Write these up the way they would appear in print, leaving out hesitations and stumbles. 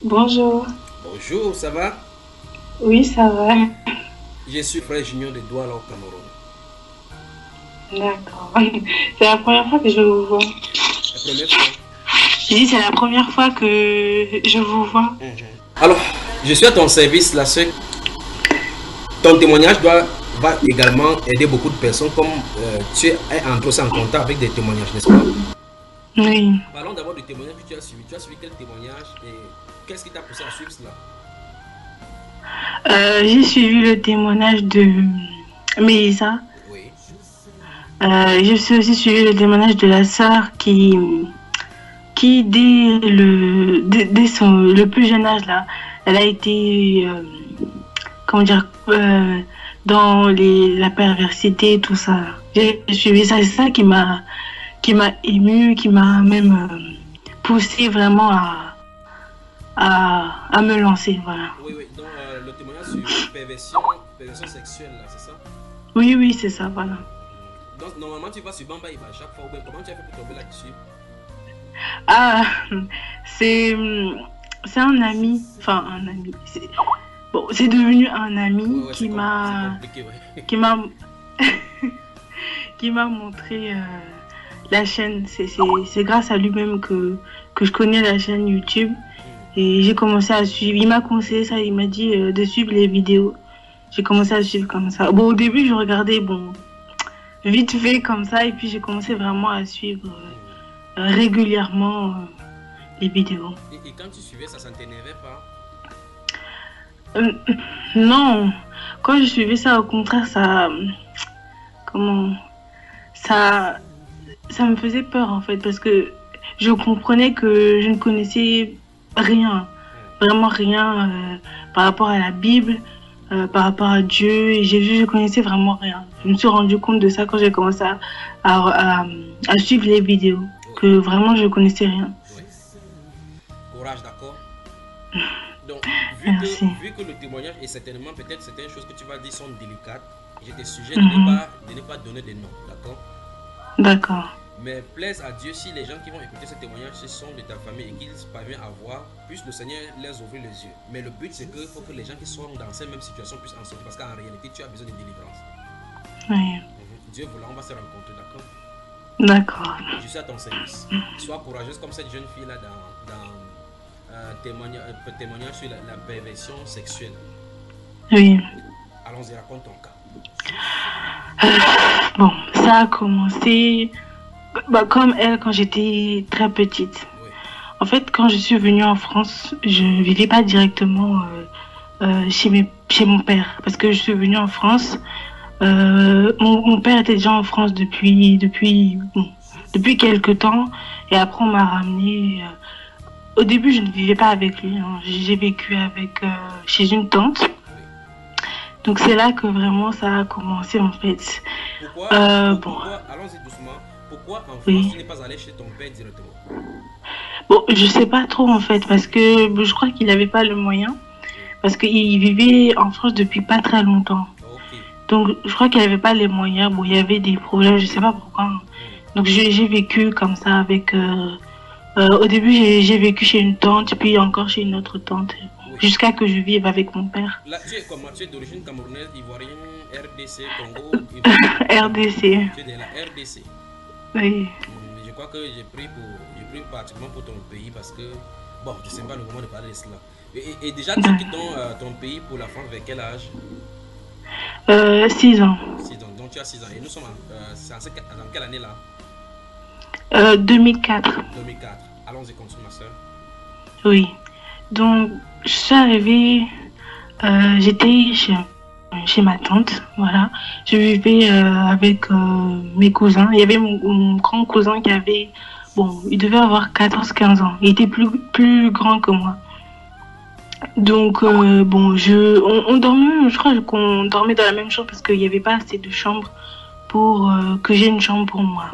Bonjour. Bonjour, ça va? Oui, ça va. Je suis frère junior de Douala au Cameroun. D'accord. C'est la première fois que je vous vois. La première fois. J'ai dit, c'est la première fois que je vous vois. Alors, je suis à ton service, la seule. Ton témoignage va également aider beaucoup de personnes comme tu es entré en contact avec des témoignages, n'est-ce pas? Oui. Parlons d'abord du témoignage que tu as suivi. Tu as suivi quel témoignage et qu'est-ce qui t'a poussé à suivre cela? J'ai suivi le témoignage de Mélissa. Oui. J'ai aussi suivi le témoignage de la sœur qui dès le plus jeune âge, là, elle a été, comment dire, dans la perversité et tout ça. J'ai suivi ça, c'est ça qui m'a ému, qui m'a même poussé vraiment à me lancer, voilà. Oui, oui. Donc, le témoignage sur perversion sexuelle, là, c'est ça? Oui, oui, c'est ça, voilà. Donc, normalement, tu vas sur Bamba à chaque fois. Ou bien, comment tu as fait pour tomber là-dessus? Ah, c'est c'est un ami, enfin un ami. Bon, c'est devenu un Oui, ami oui, qui c'est m'a compliqué, oui. qui m'a qui m'a montré la chaîne. C'est grâce à lui-même que je connais la chaîne YouTube. Et j'ai commencé à suivre. Il m'a conseillé ça, il m'a dit de suivre les vidéos. J'ai commencé à suivre comme ça. Bon, au début, je regardais, bon, vite fait comme ça. Et puis, j'ai commencé vraiment à suivre régulièrement les vidéos. Et quand tu suivais ça, ça ne t'énervait pas? Euh, non, quand je suivais ça, au contraire, comment, ça, ça me faisait peur en fait, parce que je comprenais que je ne connaissais rien, vraiment rien par rapport à la Bible, par rapport à Dieu et Jésus, je connaissais vraiment rien. Je me suis rendu compte de ça quand j'ai commencé à, à, à suivre les vidéos, Oui, que vraiment je connaissais rien. oui. Courage, d'accord. Donc, Merci. vu que le témoignage est certainement, peut-être certaines choses que tu vas dire sont délicates, je te suggère Mhm. de ne pas donner de noms, d'accord? D'accord. Mais plaise à Dieu si les gens qui vont écouter ce témoignage, ce sont de ta famille et qu'ils parviennent à voir, puisse le Seigneur les ouvrir les yeux. Mais le but, c'est qu'il faut que les gens qui sont dans cette même situation puissent en sortir, parce qu'en réalité, tu as besoin de délivrance. Oui. Dieu voulant, on va se rencontrer, d'accord? D'accord. Je suis à ton service. Sois courageuse comme cette jeune fille-là dans témoignage sur la perversion sexuelle. Oui. Allons-y, raconte ton cas. Bon, ça a commencé bah, comme elle quand j'étais très petite. Oui. En fait, quand je suis venue en France, je ne vivais pas directement chez mon père. Parce que je suis venue en France. Mon père était déjà en France depuis quelques temps. Et après, on m'a ramenée. Au début, je ne vivais pas avec lui, hein. J'ai vécu chez une tante. Oui. Donc, c'est là que vraiment ça a commencé, en fait. Bon, Allons-y doucement. Pourquoi en France oui. tu n'es pas allé chez ton père directement? Bon, je sais pas trop en fait, parce que bon, je crois qu'il n'avait pas le moyen, Oui. parce qu'il vivait en France depuis pas très longtemps. Ok. Donc, je crois qu'il n'avait pas les moyens. Bon, il y avait des problèmes, je sais pas pourquoi. Donc, j'ai vécu comme ça avec. Au début, j'ai vécu chez une tante, puis encore chez une autre tante, Oui. jusqu'à que je vive avec mon père. Là, tu es comment? Tu es d'origine camerounaise, ivoirienne, RDC, Congo, Ivoire. RDC. Tu es de la RDC. Oui. Je crois que j'ai pris particulièrement pour ton pays parce que, bon, je ne sais pas le moment de parler de cela. Et déjà, tu quittes ton pays pour la France vers quel âge? 6 ans. 6 ans. Donc tu as 6 ans. Et nous sommes dans quelle année là? 2004. 2004. Allons-y, continue ma soeur. Oui. Donc, je suis arrivée. J'étais chez ma tante, voilà. Je vivais avec mes cousins. Il y avait mon grand cousin qui avait, bon, il devait avoir 14 15 ans. Il était plus grand que moi. Donc, bon, on dormait, je crois qu'on dormait dans la même chambre parce qu'il n'y avait pas assez de chambres pour que j'ai une chambre pour moi.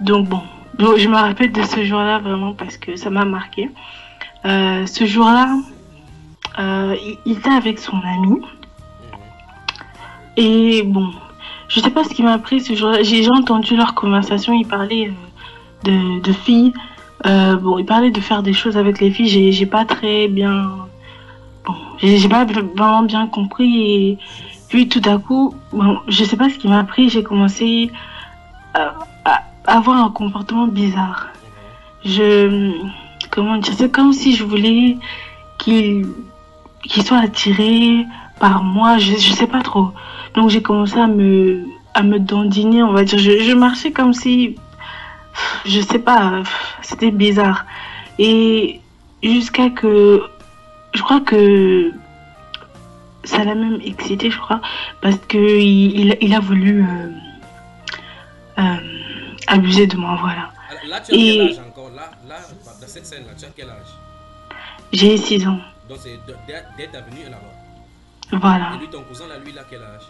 Donc, bon, je me rappelle de ce jour-là vraiment parce que ça m'a marqué. Ce jour-là, il était avec son ami. Et bon, je sais pas ce qui m'a pris ce jour-là. J'ai entendu leur conversation. Ils parlaient de filles Bon, il parlait de faire des choses avec les filles. J'ai pas très bien. Bon, j'ai pas vraiment bien compris. Et puis tout à coup, bon, je sais pas ce qui m'a pris. J'ai commencé à avoir un comportement bizarre. Je. Comment dire? C'est comme si je voulais qu'il qu'il soit attiré par moi. Je sais pas trop. Donc j'ai commencé à me dandiner, on va dire. Je marchais comme si. Je sais pas. C'était bizarre. Et jusqu'à que. Je crois que ça l'a même excité, je crois, parce que il a voulu abuser de moi, voilà. Alors, là, tu as quel âge Et encore? Là, dans cette scène-là, tu as quel âge? j'ai 6 ans, Donc, c'est dès ta venue là-bas. Et voilà. lui, ton cousin, là, lui, il a quel âge?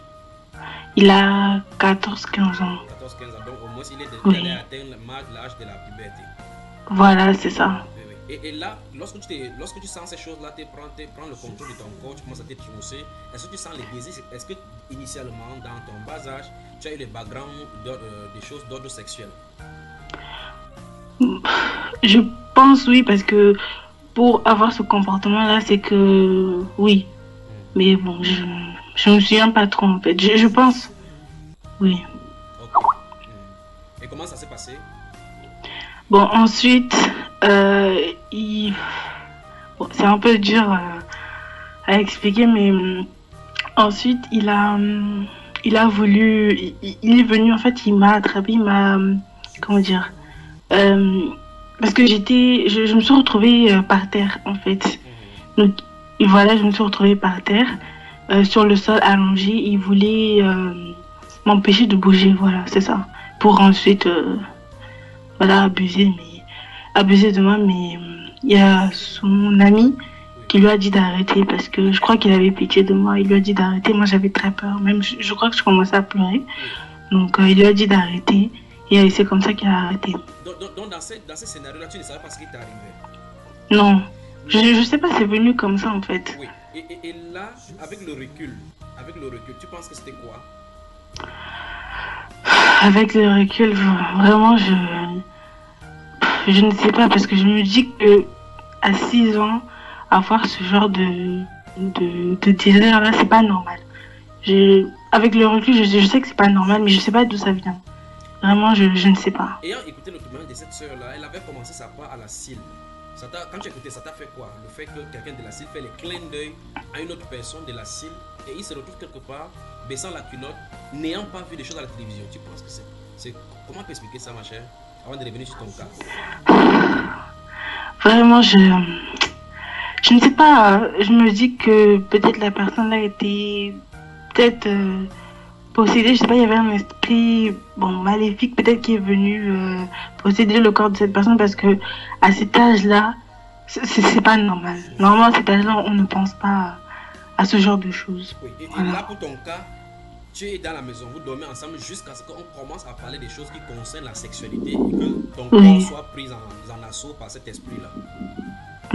Il a 14 15 ans, 14 15 ans. Donc, au moins, il allait oui. atteindre l'âge de la puberté. Voilà, c'est ça. Oui, oui. Et là, lorsque tu sens ces choses-là, tu prends le contrôle de ton corps, tu commences à t'étrousser. Est-ce que tu sens les désirs? Est-ce que initialement, dans ton bas âge, tu as eu le background des choses d'ordre sexuel? Je pense oui, parce que pour avoir ce comportement-là, c'est que oui. Hmm. Mais bon, je me souviens pas trop en fait. Je pense oui. Ok. Hmm. Et comment ça s'est passé? Bon, ensuite, euh, il... bon, c'est un peu dur à expliquer, mais ensuite, il a voulu, il est venu, en fait, il m'a attrapé, il m'a, comment dire, euh, parce que je me suis retrouvée par terre, en fait. Mhm. Donc, et voilà, je me suis retrouvée par terre, sur le sol allongé. Il voulait m'empêcher de bouger, voilà, c'est ça. Pour ensuite, voilà, abuser de moi, mais il y a son ami Oui. qui lui a dit d'arrêter parce que je crois qu'il avait pitié de moi. Il lui a dit d'arrêter. Moi, j'avais très peur. Même, je crois que je commençais à pleurer. Oui. Donc, il lui a dit d'arrêter. Et c'est comme ça qu'il a arrêté. Donc dans ces scénarios-là, tu ne savais pas ce qui t'est arrivé. Non, Mais je sais pas, c'est venu comme ça en fait. oui. Et là, avec le recul, tu penses que c'était quoi? Avec le recul, vraiment, je ne sais pas parce que je me dis que à 6 ans, avoir ce genre de désir là, c'est pas normal. Avec le recul, je sais que c'est pas normal, mais je sais pas d'où ça vient. Vraiment, je ne sais pas. Ayant écouté le témoignage de cette sœur-là, elle avait commencé sa part à la cile. Quand tu as écouté, ça t'a fait quoi? Le fait que quelqu'un de la cile fait le clin d'œil à une autre personne de la cile et il se retrouve quelque part, baissant la culotte, n'ayant pas vu des choses à la télévision. Tu penses que c'est. Comment tu peux expliquer ça, ma chère, avant de revenir sur ton cas? Vraiment, je ne sais pas. Je me dis que peut-être la personne là était peut-être possédée. Je sais pas, il y avait un esprit bon maléfique peut-être qui est venu posséder le corps de cette personne parce que à cet âge-là, c'est pas normal. Normalement, à cet âge-là, on ne pense pas à ce genre de choses. Oui, et Voilà. là, pour ton cas, tu es dans la maison, vous dormez ensemble jusqu'à ce qu'on commence à parler des choses qui concernent la sexualité et que ton corps Oui. soit pris en assaut par cet esprit-là.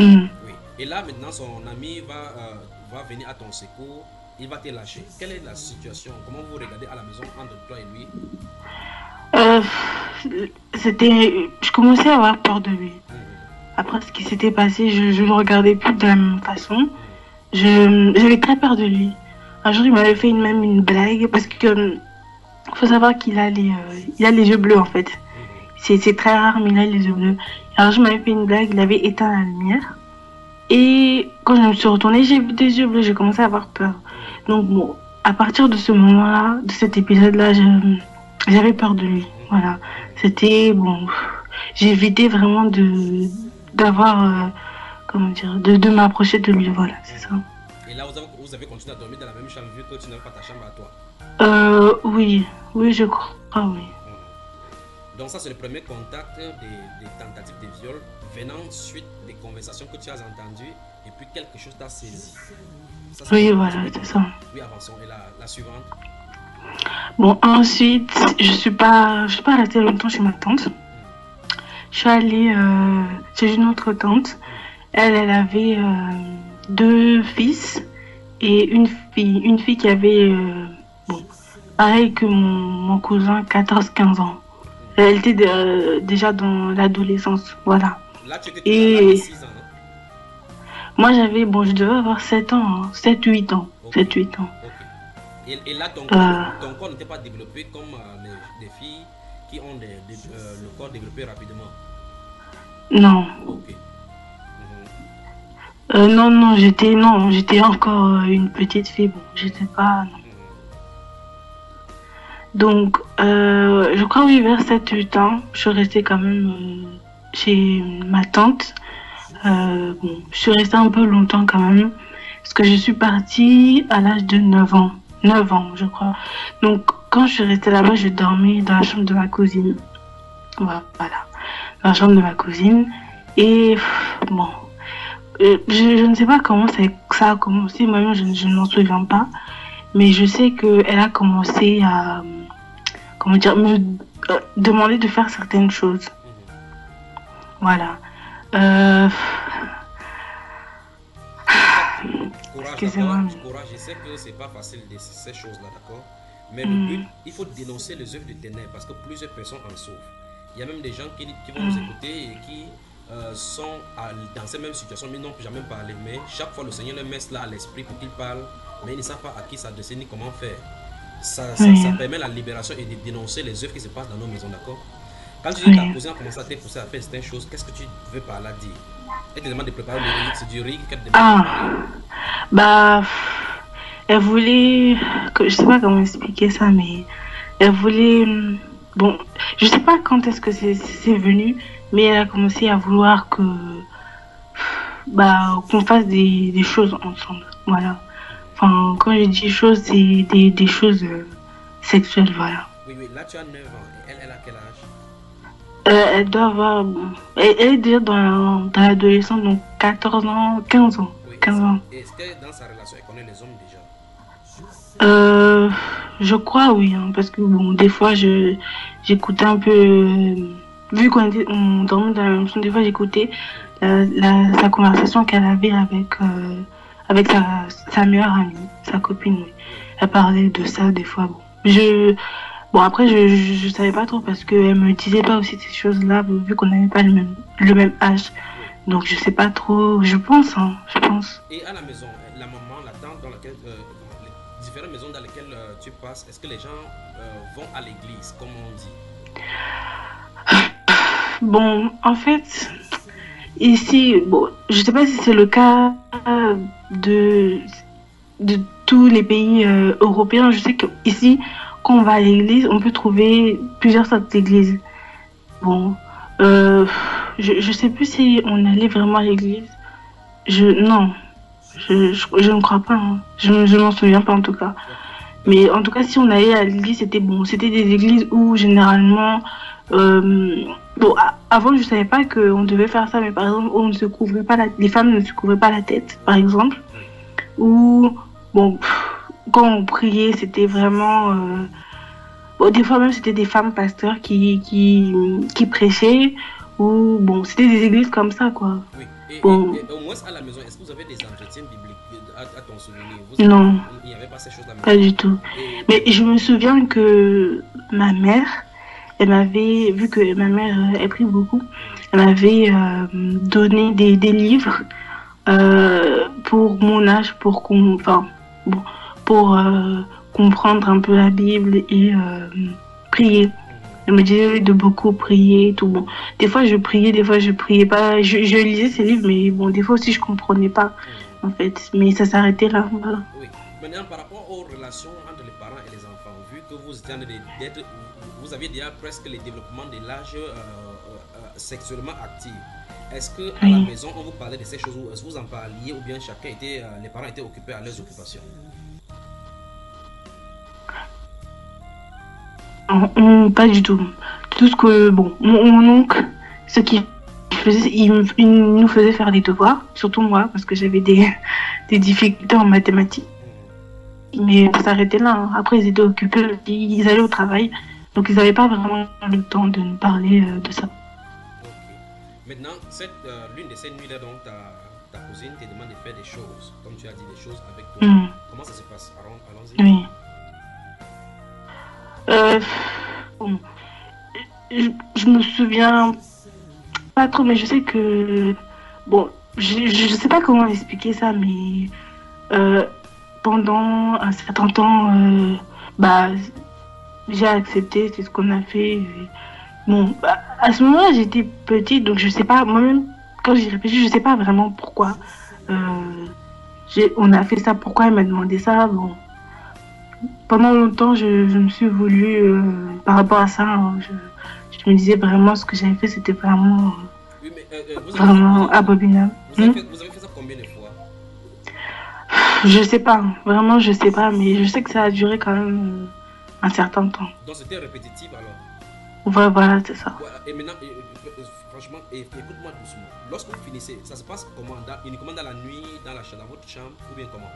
Mm. Oui. Et là, maintenant, son ami va venir à ton secours, il va te lâcher. Quelle est la situation? Comment vous regardez à la maison entre toi et lui? Euh, je commençais à avoir peur de lui. Mhm. Après ce qui s'était passé, je le regardais plus de la même façon. Mhm. J'avais très peur de lui. Un jour, il m'avait fait même une blague parce que faut savoir il a les yeux bleus en fait. Mhm. C'est très rare, mais il a les yeux bleus. Alors, je m'avais fait une blague, il avait éteint la lumière. Et quand je me suis retournée, j'ai vu des yeux bleus, j'ai commencé à avoir peur. Mhm. Donc, bon, à partir de ce moment-là, de cet épisode-là, j'avais peur de lui. Voilà. C'était, bon, j'évitais vraiment d'avoir, comment dire, de m'approcher de lui. Voilà, c'est ça. Et là, vous avez continué à dormir dans la même chambre vu que tu n'avais pas ta chambre à toi. Oui, oui, je crois, oui. Mhm. Donc ça, c'est le premier contact des tentatives de viol venant suite des conversations que tu as entendues et puis quelque chose t'a saisi. Ça, Oui, voilà, c'est ça. Oui, avançons. Et la suivante? Bon, ensuite, je suis pas restée longtemps chez ma tante. Je suis allée chez une autre tante. Elle avait 2 fils et une fille. Une fille qui avait, bon, pareil que mon cousin, 14 15 ans. Elle était déjà dans l'adolescence, voilà. Là, tu étais toujours à l'âge de Et 6 ans. Hein? moi, j'avais, bon, je devais avoir 7 ans, hein, 7-8 ans. Ok, 7-8 ans. ok. Et là, Euh, ton corps n'était pas développé comme les filles qui ont le corps développé rapidement. non. Ok. Mhm, Non, j'étais encore une petite fille. Bon, j'étais pas. Non. mhm. Donc, je crois, oui, vers 7-8 ans, je suis restée quand même chez ma tante. Bon, je suis restée un peu longtemps quand même, parce que je suis partie à l'âge de 9 ans. 9 ans, je crois. Donc, quand je suis restée là-bas, je dormais dans la chambre de ma cousine. Voilà, dans la chambre de ma cousine. Et bon, je ne sais pas comment ça a commencé, moi-même je ne m'en souviens pas, mais je sais qu'elle a commencé à, comment dire, me demander de faire certaines choses. Mhm. Voilà. Euh, En tout cas, courage, d'accord? Excusez-moi. Courage, je sais que c'est pas facile ces choses-là, d'accord? Mais le but, Hmm, il faut dénoncer les œuvres de ténèbres parce que plusieurs personnes en souffrent. Il y a même des gens qui vont nous hmm, écouter et qui sont dans ces mêmes situations, mais n'ont jamais parlé. Mais chaque fois, le Seigneur leur met cela à l'esprit pour qu'ils parlent, mais ils ne savent pas à qui s'adresser ni comment faire. Ça oui, permet la libération et de dénoncer les œuvres qui se passent dans nos maisons, d'accord? Quand tu dis que ta oui. cousine a commencé à te pousser à faire certaines choses, qu'est-ce que tu veux par là dire? Elle te demande de préparer le riz, c'est du riz qu'elle te demande de préparer. Ah, bah, elle voulait, je sais pas comment expliquer ça, mais elle voulait, bon, je sais pas quand est-ce que c'est venu, mais elle a commencé à vouloir que, bah, qu'on fasse des choses ensemble. Voilà. Mhm. Enfin, quand je dis choses, c'est des choses sexuelles, voilà. Oui, oui, là tu as 9 ans. Et elle a quel âge? Elle doit avoir, bon, elle est déjà dans l'adolescence, donc 14 ans, 15 ans. Oui, 15 ans. est-ce que dans sa relation, elle connaît les hommes déjà? Euh, je crois oui, hein, parce que bon, des fois, j'écoutais un peu, vu on dormait dans la même chambre, des fois j'écoutais Oui. sa conversation qu'elle avait avec sa meilleure amie, sa copine. Oui. Oui. Elle parlait de ça des fois. Bon, bon après, je savais pas trop parce qu'elle me disait pas aussi ces choses-là, vu qu'on n'avait pas le même âge. Oui. Donc je sais pas trop, je pense, hein, je pense. Et à la maison, la maman, la tante dans laquelle, les différentes maisons dans lesquelles tu passes, est-ce que les gens vont à l'église, comme on dit? Bon, en fait, ici, bon, je sais pas si c'est le cas de, de tous les pays européens. Je sais qu'ici, quand on va à l'église, on peut trouver plusieurs sortes d'églises. Bon, euh, je sais plus si on allait vraiment à l'église. Non, je ne crois pas. Hein. Je m'en souviens pas en tout cas. Ok. Mais Maintenant, en tout cas, si on allait à l'église, c'était bon. C'était des églises où généralement, bon, avant je savais pas qu'on devait faire ça, mais par exemple, on ne se couvrait pas les femmes ne se couvraient pas la tête, par exemple. oui. Ou bon, quand on priait, c'était vraiment, bon, des fois même c'était des femmes pasteurs qui prêchaient. Ou bon, c'était des églises comme ça, quoi. Oui. Bon, Et au moins à la maison, est-ce que vous avez des entretiens bibliques à ton souvenir? non, Il n'y avait pas ces choses à la pas maison. du tout. Et Mais je me souviens que ma mère, elle m'avait, vu que ma mère, elle prie beaucoup, mhm, elle m'avait donné des livres pour mon âge, enfin, bon, pour comprendre un peu la Bible et prier. mhm, Elle me disait de beaucoup prier et tout. Bon, des fois je priais, des fois je priais pas. Je lisais ces livres, mais bon, des fois aussi je comprenais pas, mhm. en fait. Mais ça s'arrêtait là, voilà. Oui. Maintenant, par rapport aux relations entre les parents et les enfants, vu que vous étiez d'être, vous aviez déjà presque le développement de l'âge sexuellement actif, est-ce que à la Oui. maison on vous parlait de ces choses ou est-ce que vous en parliez ou bien chacun était, les parents étaient occupés à leurs occupations? Pas du tout. Tout ce que, bon, mon oncle, ce qu'il faisait, il nous faisait faire des devoirs, surtout moi, parce que j'avais des difficultés en mathématiques. Mhm. Mais ça s'arrêtait là. Hein. Après, ils étaient occupés, ils allaient au travail, donc ils n'avaient pas vraiment le temps de nous parler de ça. Ok. Maintenant, l'une de ces nuits-là, donc ta cousine te demande de faire des choses, comme tu as dit, des choses avec toi. Mm, Comment ça se passe? Allons-y. oui. Euh, bon, je me souviens, pas trop, mais je sais que... Bon, je sais pas comment expliquer ça, mais euh, pendant un certain temps, bah, j'ai accepté, c'est ce qu'on a fait. Bon, bah, à ce moment-là, j'étais petite, donc je sais pas, moi-même, quand j'y réfléchis, je sais pas vraiment pourquoi. Euh, on a fait ça, pourquoi elle m'a demandé ça. Bon, pendant longtemps, je me suis voulu, par rapport à ça, hein, je me disais vraiment ce que j'avais fait, c'était vraiment, Oui, mais vraiment abominable. vous avez fait ça combien de fois? Je sais pas, vraiment, je sais pas, mais je sais que ça a duré quand même un certain temps. Donc c'était répétitif alors. Voilà, voilà, c'est ça. Voilà. Et maintenant, franchement, écoute-moi doucement. Lorsque vous finissez, ça se passe comment? Uniquement dans la nuit, dans votre chambre, ou bien comment?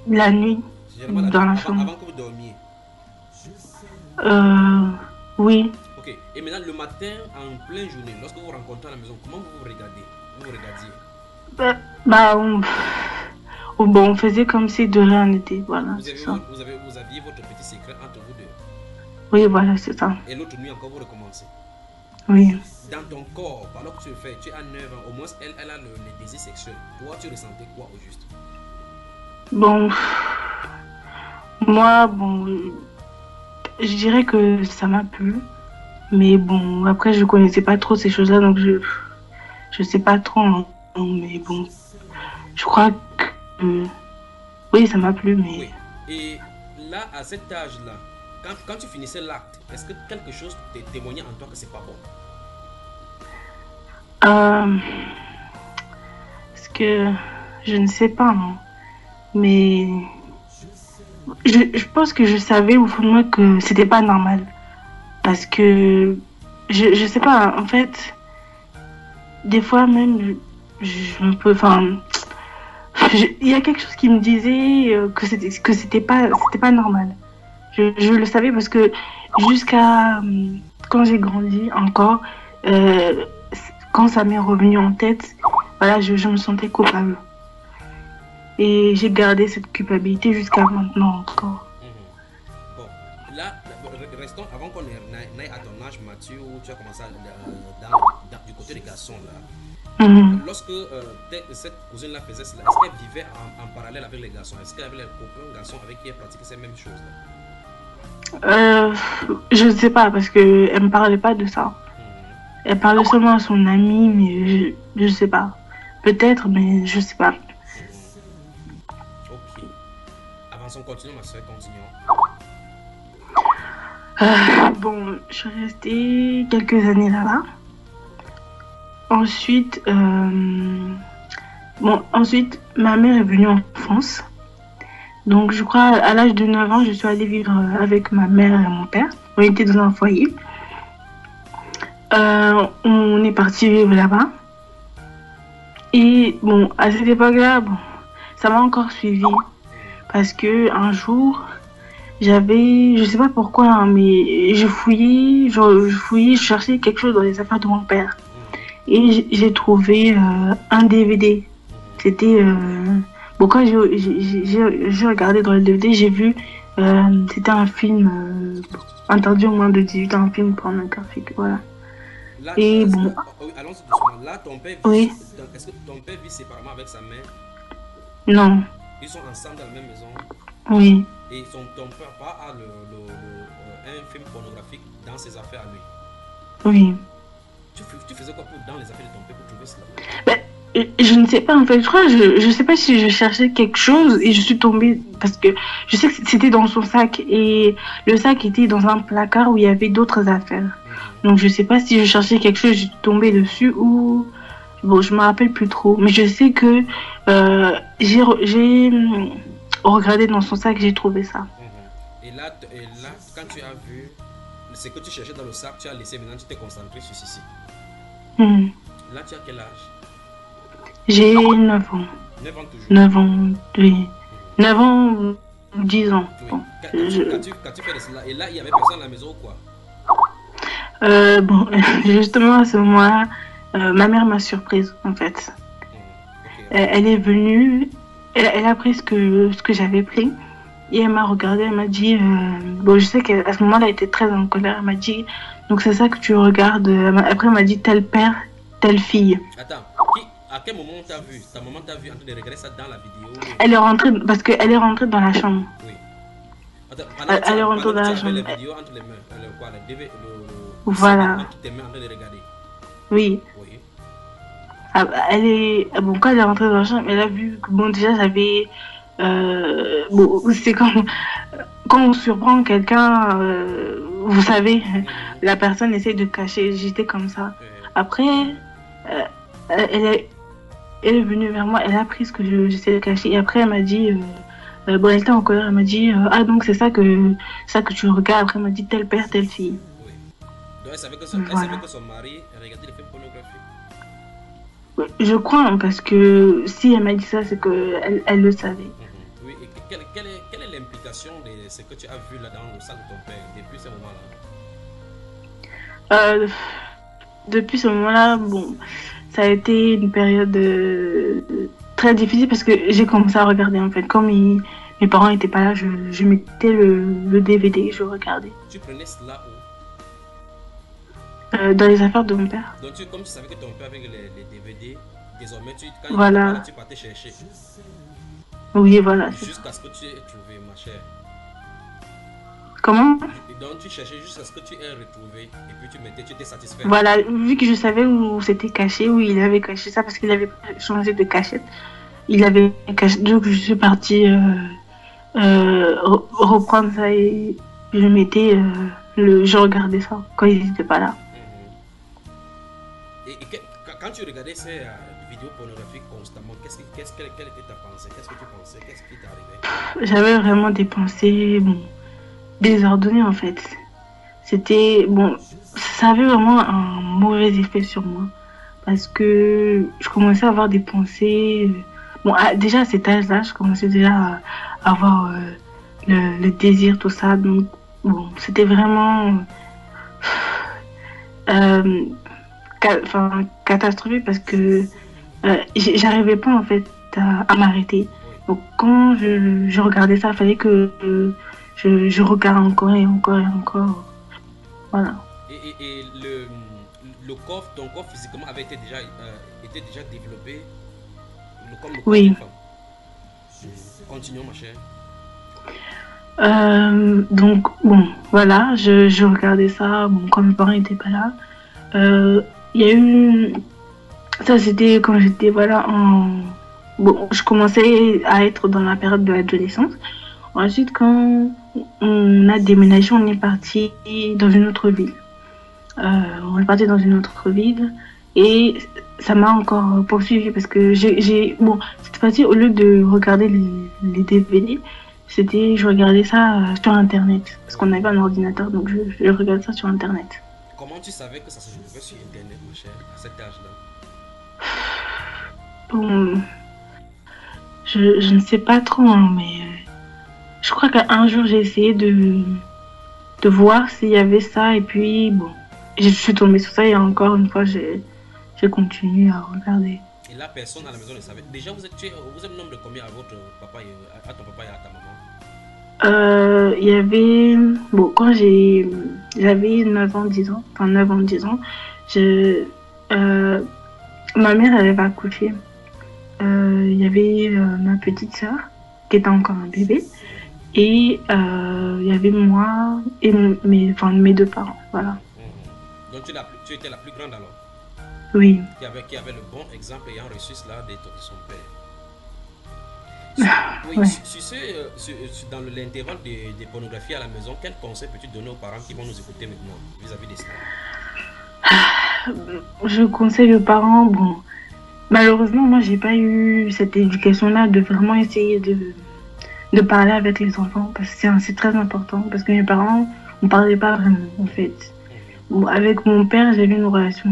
La nuit, Généralement la dans nuit, la chambre. avant que vous dormiez. Euh, oui. Ok. Et maintenant, le matin, en pleine journée, lorsque vous rencontrez à la maison, comment vous vous regardez? Vous vous regardiez? Bah, bon, on faisait comme si de rien n'était, voilà, Vous, c'est avez, ça. vous aviez votre petit secret entre vous deux. Oui, voilà, c'est ça. Et l'autre nuit encore, vous recommencez. Oui. Dans ton corps, alors que tu le fais, tu as 9 ans, au moins elle a le désir sexuel. Toi, tu ressentais quoi au juste? Bon, moi, bon, je dirais que ça m'a plu. Mais bon, après, je connaissais pas trop ces choses-là, donc je sais pas trop, hein. Mais bon, je crois que, oui, ça m'a plu, mais Oui. Et là, à cet âge-là, quand tu finissais l'acte, est-ce que quelque chose te témoignait en toi que c'est pas bon? euh, parce que je ne sais pas, hein. Mais je pense que je savais au fond de moi que c'était pas normal. Parce que je sais pas, en fait, des fois même, je me peux, enfin, il y a quelque chose qui me disait que c'était pas normal. Je le savais parce que jusqu'à quand j'ai grandi encore, euh, quand ça m'est revenu en tête, voilà, je me sentais coupable. Et j'ai gardé cette culpabilité jusqu'à maintenant encore. Bon, là, restons avant qu'on n'aille à ton âge mature où tu as commencé du côté des garçons là. Lorsque cette cousine-là faisait cela, est-ce qu'elle vivait en parallèle avec les garçons? Est-ce qu'elle avait les copains garçons avec qui elle pratiquait ces mêmes choses là? Je ne sais pas parce que elle me parlait pas de ça. Elle parlait seulement à son ami, mais je sais pas. Peut-être, mais je sais pas. Ok. Avançons, continuons ma soeur, continuons. Bon, je suis restée quelques années là-bas. Ensuite, ma mère est venue en France. Donc, je crois, à l'âge de 9 ans, je suis allée vivre avec ma mère et mon père. On était dans un foyer. On est parti vivre là-bas. Et bon, à cette époque-là, bon, ça m'a encore suivi. Parce que un jour, je sais pas pourquoi, hein, mais je fouillais, je cherchais quelque chose dans les affaires de mon père. Et j'ai trouvé un DVD. C'était... bon, quand j'ai regardé dans le DVD, j'ai vu... c'était un film interdit au moins de 18 ans, un film pornographique, voilà. Là, et bon... allons-y doucement. Là, ton père vit... Oui. Est-ce que ton père vit séparément avec sa mère? Non. Ils sont ensemble dans la même maison? Oui. Et ton papa a un film pornographique dans ses affaires à lui? Oui. Tu faisais quoi dans les affaires de ton père pour trouver cela? Je ne sais pas en fait, je sais pas si je cherchais quelque chose et je suis tombée parce que je sais que c'était dans son sac et le sac était dans un placard où il y avait d'autres affaires. Donc je sais pas si je cherchais quelque chose, je suis tombée dessus ou bon, je me rappelle plus trop, mais je sais que j'ai regardé dans son sac, j'ai trouvé ça. Et là, quand tu as vu ce que tu cherchais dans le sac, tu as laissé, maintenant tu t'es concentré sur ceci. Là, tu as quel âge? J'ai 9 ans. 9 ans toujours? 9 ans, oui. 9 ans ou 10 ans. Oui. Bon, quand tu fais de cela, et là, il n'y avait personne à la maison ou quoi? Bon, justement à ce moment-là, ma mère m'a surprise en fait. Okay. Elle est venue, elle a pris ce que j'avais pris et elle m'a regardée, elle m'a dit, bon je sais qu'à ce moment-là elle était très en colère, elle m'a dit Donc c'est ça que tu regardes. Après, elle m'a dit tel père, telle fille. Attends, à quel moment t'as vu? Ta maman t'a vu en train de regarder ça dans la vidéo? Elle est rentrée, parce qu'elle est rentrée dans la chambre. Oui. Attends, Elle est rentrée dans la tu avais chambre. les vidéos entre les mains, le Voilà. CD entre tes mains en train de regarder. Oui. Oui. Elle est, bon, quand elle est rentrée dans la chambre, elle a vu que, bon, déjà, j'avais, bon, c'est comme, quand on surprend quelqu'un, vous savez, la personne essaie de cacher. J'étais comme ça. Après, elle est venue vers moi, elle a pris ce que j'essaie de cacher. Et après, elle m'a dit, bon, elle était en colère, elle m'a dit, ah, donc c'est ça que tu regardes. Après, elle m'a dit, tel père, telle fille. Oui. Donc, elle savait que son mari regardait les films pornographiques. Je crois, hein, parce que si elle m'a dit ça, c'est qu'elle le savait. Oui, et quelle est l'implication de ce que tu as vu là dans le sac de ton père depuis ce moment-là? Depuis ce moment-là, bon, ça a été une période très difficile parce que j'ai commencé à regarder en fait. Comme mes parents n'étaient pas là, je mettais le DVD et je regardais. Tu prenais cela où? Dans les affaires de mon père. Donc comme tu savais que ton père avait les DVD, désormais quand voilà. il était là, tu partais chercher. Oui, voilà. Jusqu'à ce que tu aies trouvé, ma chère. Comment? Donc tu cherchais jusqu'à ce que tu aies retrouvé et puis tu étais satisfait. Voilà, vu que je savais où c'était caché, où il avait caché ça parce qu'il avait changé de cachette. Il avait caché, donc je suis partie reprendre ça et je mettais je regardais ça quand ils n'étaient pas là. Et quand tu regardais ces vidéos pornographiques constamment, quelle était ta pensée? Qu'est-ce que tu pensais? Qu'est-ce qui t'arrivait? J'avais vraiment des pensées désordonnées en fait. C'était bon, ça avait vraiment un mauvais effet sur moi parce que je commençais à avoir des pensées. Bon, déjà à cet âge-là, je commençais déjà à avoir le désir, tout ça. Donc bon, c'était vraiment catastrophique parce que j'arrivais pas en fait à m'arrêter. Donc quand je regardais ça, il fallait que je regarde encore et encore et encore. Voilà. Et ton corps physiquement avait été déjà développé comme le corps oui. d'une femme. Continuons ma chère. Donc bon, voilà, je regardais ça, bon, quand mes parents n'étaient pas là. Il y a eu... Ça, c'était quand j'étais, voilà, bon, je commençais à être dans la période de l'adolescence. Ensuite, quand on a déménagé, on est parti dans une autre ville. Et ça m'a encore poursuivi parce que bon, cette fois-ci, au lieu de regarder les DVD, je regardais ça sur Internet. Parce qu'on n'avait pas un ordinateur, donc je regardais ça sur Internet. Comment tu savais que ça se trouvait sur Internet, ma chère, à cet âge-là? Bon, je ne sais pas trop, hein, mais je crois qu'un jour, j'ai essayé de voir s'il y avait ça, et puis, bon, je suis tombée sur ça, et encore une fois, j'ai continué à regarder. Et là, personne à la maison ne savait. Déjà, vous êtes nombre de combien à votre papa, à ton papa et à ta maman? Il y avait... Bon, quand j'avais 9 ans, 10 ans, enfin 9 ans, 10 ans, ma mère, elle avait accouché. Il y avait ma petite soeur, qui était encore un bébé, et il y avait moi et mes deux parents, voilà. Donc tu étais la plus grande alors? Oui. Qui avait le bon exemple ayant reçu cela de son père. Oui, ouais. Dans l'intervalle des pornographies à la maison, quel conseil peux-tu donner aux parents qui vont nous écouter maintenant vis-à-vis de cela? Je conseille aux parents, bon, malheureusement, moi, j'ai pas eu cette éducation-là de vraiment essayer de parler avec les enfants, parce que c'est très important, parce que mes parents, on parlait pas vraiment, en fait. Bon, avec mon père, j'avais une relation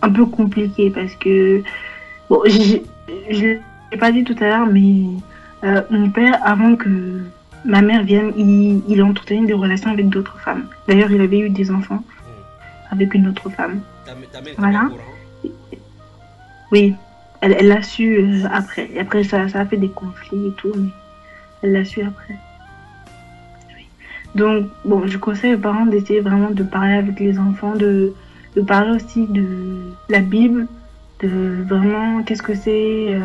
un peu compliquée, parce que, bon, je l'ai pas dit tout à l'heure, mais mon père, avant que ma mère vienne, il entretenait des relations avec d'autres femmes. D'ailleurs, il avait eu des enfants avec une autre femme. Ta mère voilà. Oui, elle l'a su après. Et après, ça a fait des conflits et tout, mais elle l'a su après. Oui. Donc, bon, je conseille aux parents d'essayer vraiment de parler avec les enfants, de parler aussi de la Bible, de vraiment qu'est-ce que c'est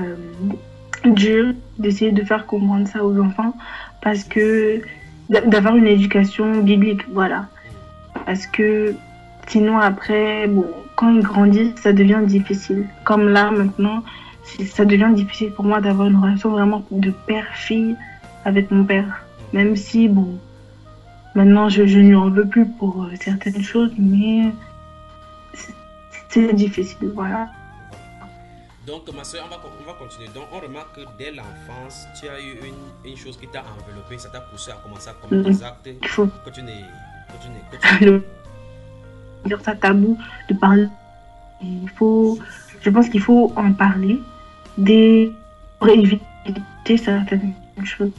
Dieu, d'essayer de faire comprendre ça aux enfants, parce que d'avoir une éducation biblique, voilà. Parce que sinon, après, bon, quand ils grandissent, ça devient difficile. Comme là, maintenant, ça devient difficile pour moi d'avoir une relation vraiment de père-fille avec mon père. Même si, bon, maintenant, je ne lui en veux plus pour certaines choses, mais c'est difficile, voilà. Donc, ma soeur, on va continuer. Donc, on remarque que dès l'enfance, tu as eu une chose qui t'a enveloppé, ça t'a poussé à commencer à commettre Donc, des actes il faut que tu n'es. Que tu n'es- dire ça tabou, de parler. Je pense qu'il faut en parler pour éviter certaines choses.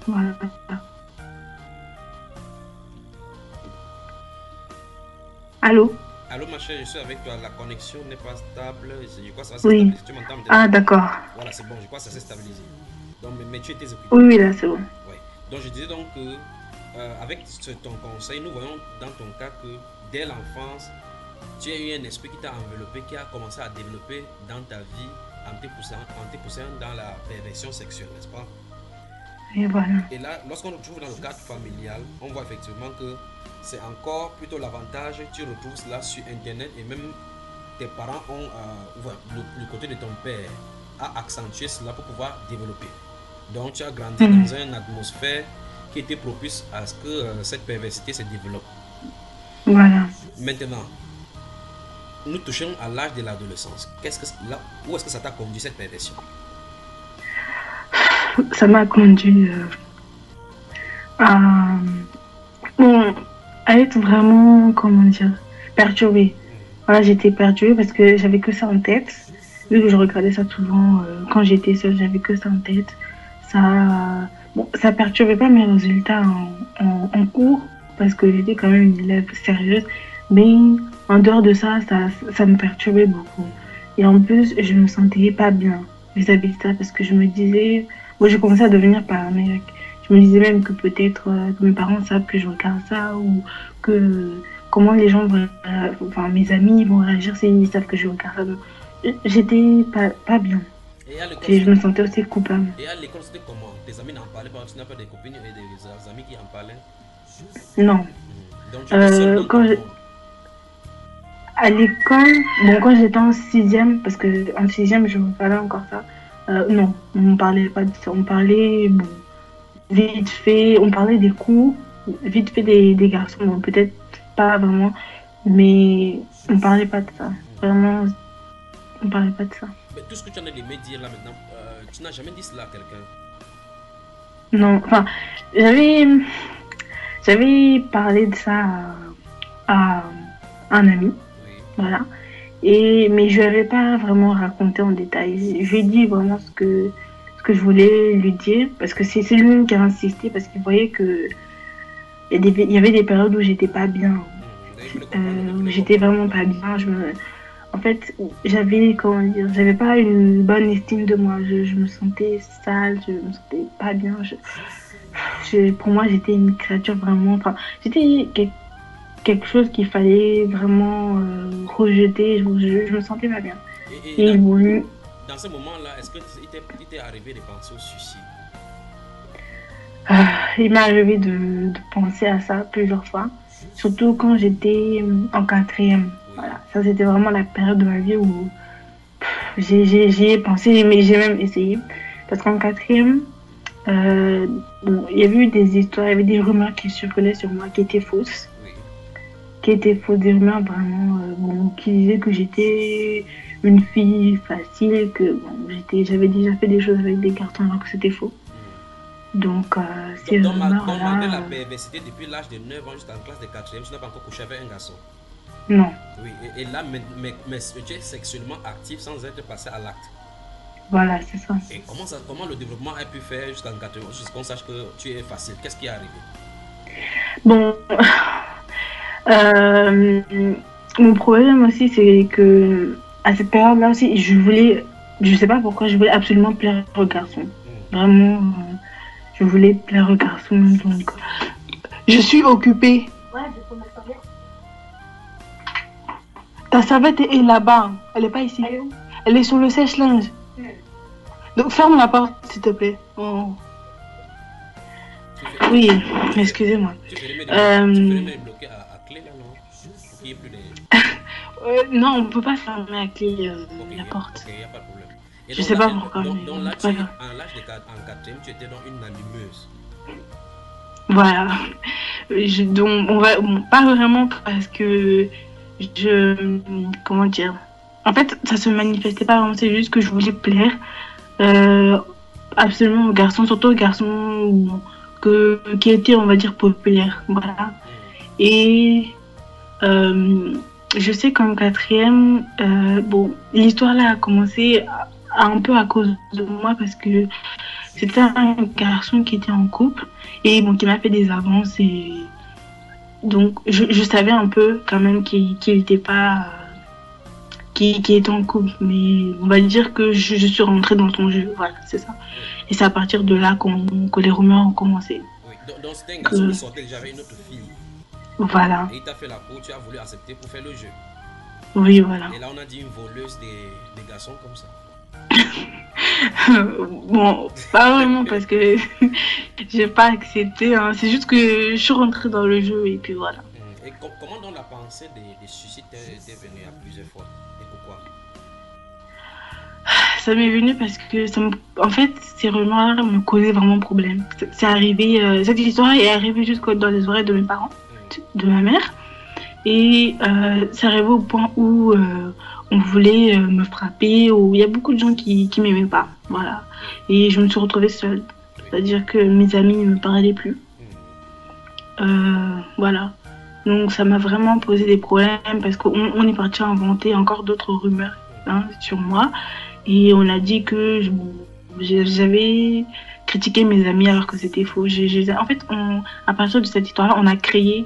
Voilà. Allô? Allô, ma chère, je suis avec toi. La connexion n'est pas stable. Je crois que ça va se Oui. stabiliser. Tu m'entends maintenant? Ah, d'accord. Voilà, c'est bon. Je crois que ça s'est stabilisé. Donc, mais tu étais occupé. Oui, oui, là, c'est bon. Ouais. Donc, je disais donc que, avec ton conseil, nous voyons dans ton cas que dès l'enfance, tu as eu un esprit qui t'a enveloppé, qui a commencé à développer dans ta vie en te poussant dans la perversion sexuelle, n'est-ce pas? Et voilà. Et là, lorsqu'on retrouve dans le cadre familial, on voit effectivement que c'est encore plutôt l'avantage. Tu retrouves cela sur Internet et même tes parents ont, le côté de ton père a accentué cela pour pouvoir développer. Donc, tu as grandi dans une atmosphère qui était propice à ce que cette perversité se développe. Voilà. Maintenant, nous touchons à l'âge de l'adolescence. Où est-ce que ça t'a conduit cette perversion? Ça m'a conduit à être vraiment, comment dire, perturbée. Voilà, j'étais perturbée parce que j'avais que ça en tête. Vu que je regardais ça souvent quand j'étais seule, j'avais que ça en tête. Ça perturbait pas mes résultats en cours parce que j'étais quand même une élève sérieuse. Mais en dehors de ça me perturbait beaucoup. Et en plus, je me sentais pas bien vis-à-vis de ça parce que je me disais, moi, j'ai commencé à devenir paranoïaque. Je me disais même que peut-être que mes parents savent que je regarde ça ou que comment les gens vont, enfin mes amis vont réagir s'ils savent que je regarde ça. Donc, j'étais pas bien. Et je me sentais aussi coupable. Et à l'école, c'était comment? Tes amis n'en parlaient pas? Tu n'as pas des copines et des amis qui en parlaient? Non. Donc tu étais seule dans ton monde. À l'école, bon, quand j'étais en 6e, parce qu'en 6e, je me parlais encore ça, non, on ne parlait pas de ça. On parlait, bon, vite fait, on parlait des cours, vite fait des garçons, bon, peut-être pas vraiment, mais on ne parlait pas de ça. Vraiment, on ne parlait pas de ça. Mais tout ce que tu en as de me dire là maintenant, tu n'as jamais dit cela à quelqu'un? Non, enfin, j'avais parlé de ça à un ami, voilà. Mais je ne l'avais pas vraiment raconté en détail. Je lui ai dit vraiment ce que je voulais lui dire, parce que c'est lui qui a insisté, parce qu'il voyait que il y avait des périodes où j'étais pas bien. J'étais vraiment pas bien. En fait, j'avais pas une bonne estime de moi. Je me sentais sale, je me sentais pas bien. Pour moi, j'étais une créature vraiment. Enfin, j'étais quelque chose qu'il fallait vraiment rejeter. Je me sentais pas bien. Et dans ce moment-là, est-ce qu'il t'est arrivé de penser au suicide? Il m'est arrivé de penser à ça plusieurs fois, surtout quand j'étais en 4e. Voilà, ça c'était vraiment la période de ma vie où j'y ai pensé, mais j'ai même essayé. Parce qu'en 4e, bon, il y avait eu des histoires, il y avait des rumeurs qui circulaient sur moi qui étaient fausses. Des rumeurs vraiment, bon, qui disaient que j'étais une fille facile, que bon, j'avais déjà fait des choses avec des garçons alors que c'était faux. Donc, ces rumeurs-là... Malgré la perversité, depuis l'âge de 9 ans jusqu'en classe de 4e, tu n'as pas encore couché avec un garçon? Non. Oui, et là, mais tu es sexuellement actif sans être passé à l'acte? Voilà, c'est ça. Et comment le développement a pu faire jusqu'en 4e, jusqu'à qu'on sache que tu es facile? Qu'est-ce qui est arrivé? Bon... mon problème aussi, c'est que à cette période-là aussi, je sais pas pourquoi, je voulais absolument plaire aux garçons. Vraiment, je voulais plaire aux garçons. Donc, Je suis occupée. Ta serviette est là-bas. Elle n'est pas ici. Elle est sur le sèche-linge. Donc ferme la porte, s'il te plaît. Oh. Oui, excusez-moi. Tu ferais me bloquer à clé là, non? Pour qu'il n'y ait plus de... Non, on ne peut pas fermer à clé la porte. Ok, il n'y a pas de problème. Et je sais pas pourquoi. Donc là, en l'âge en quatrième, tu étais dans une allumeuse. Voilà. Donc, pas vraiment parce que comment dire. En fait, ça se manifestait pas vraiment, c'est juste que je voulais plaire absolument aux garçons, surtout aux garçons qui étaient, on va dire, populaires. Voilà. Et je sais qu'en quatrième, l'histoire là a commencé un peu à cause de moi parce que c'était un garçon qui était en couple et qui m'a fait des avances et donc je savais un peu quand même qu'il n'était pas qui était en couple, mais on va dire que je suis rentrée dans son jeu, voilà, c'est ça. Et c'est à partir de là que les rumeurs ont commencé. Oui, donc c'était un garçon qui sortait déjà avec une autre fille. Voilà. Et il t'a fait la peau, tu as voulu accepter pour faire le jeu. Oui, voilà. Et là on a dit une voleuse des garçons comme ça. Bon, pas vraiment parce que j'ai pas accepté, hein. C'est juste que je suis rentrée dans le jeu et puis voilà. Et comment donc la pensée des suicides t'est venue à plusieurs fois et pourquoi? Ça m'est venu parce que en fait ces rumeurs me causaient vraiment problème. C'est arrivé, cette histoire est arrivée jusque dans les oreilles de mes parents, de ma mère, et c'est arrivé au point où on voulait me frapper, où il y a beaucoup de gens qui m'aimaient pas, voilà. Et je me suis retrouvée seule, c'est-à-dire que mes amis ne me parlaient plus, voilà. Donc ça m'a vraiment posé des problèmes parce qu'on est parti inventer encore d'autres rumeurs sur moi et on a dit que j'avais critiqué mes amis alors que c'était faux. En fait, à partir de cette histoire-là, on a créé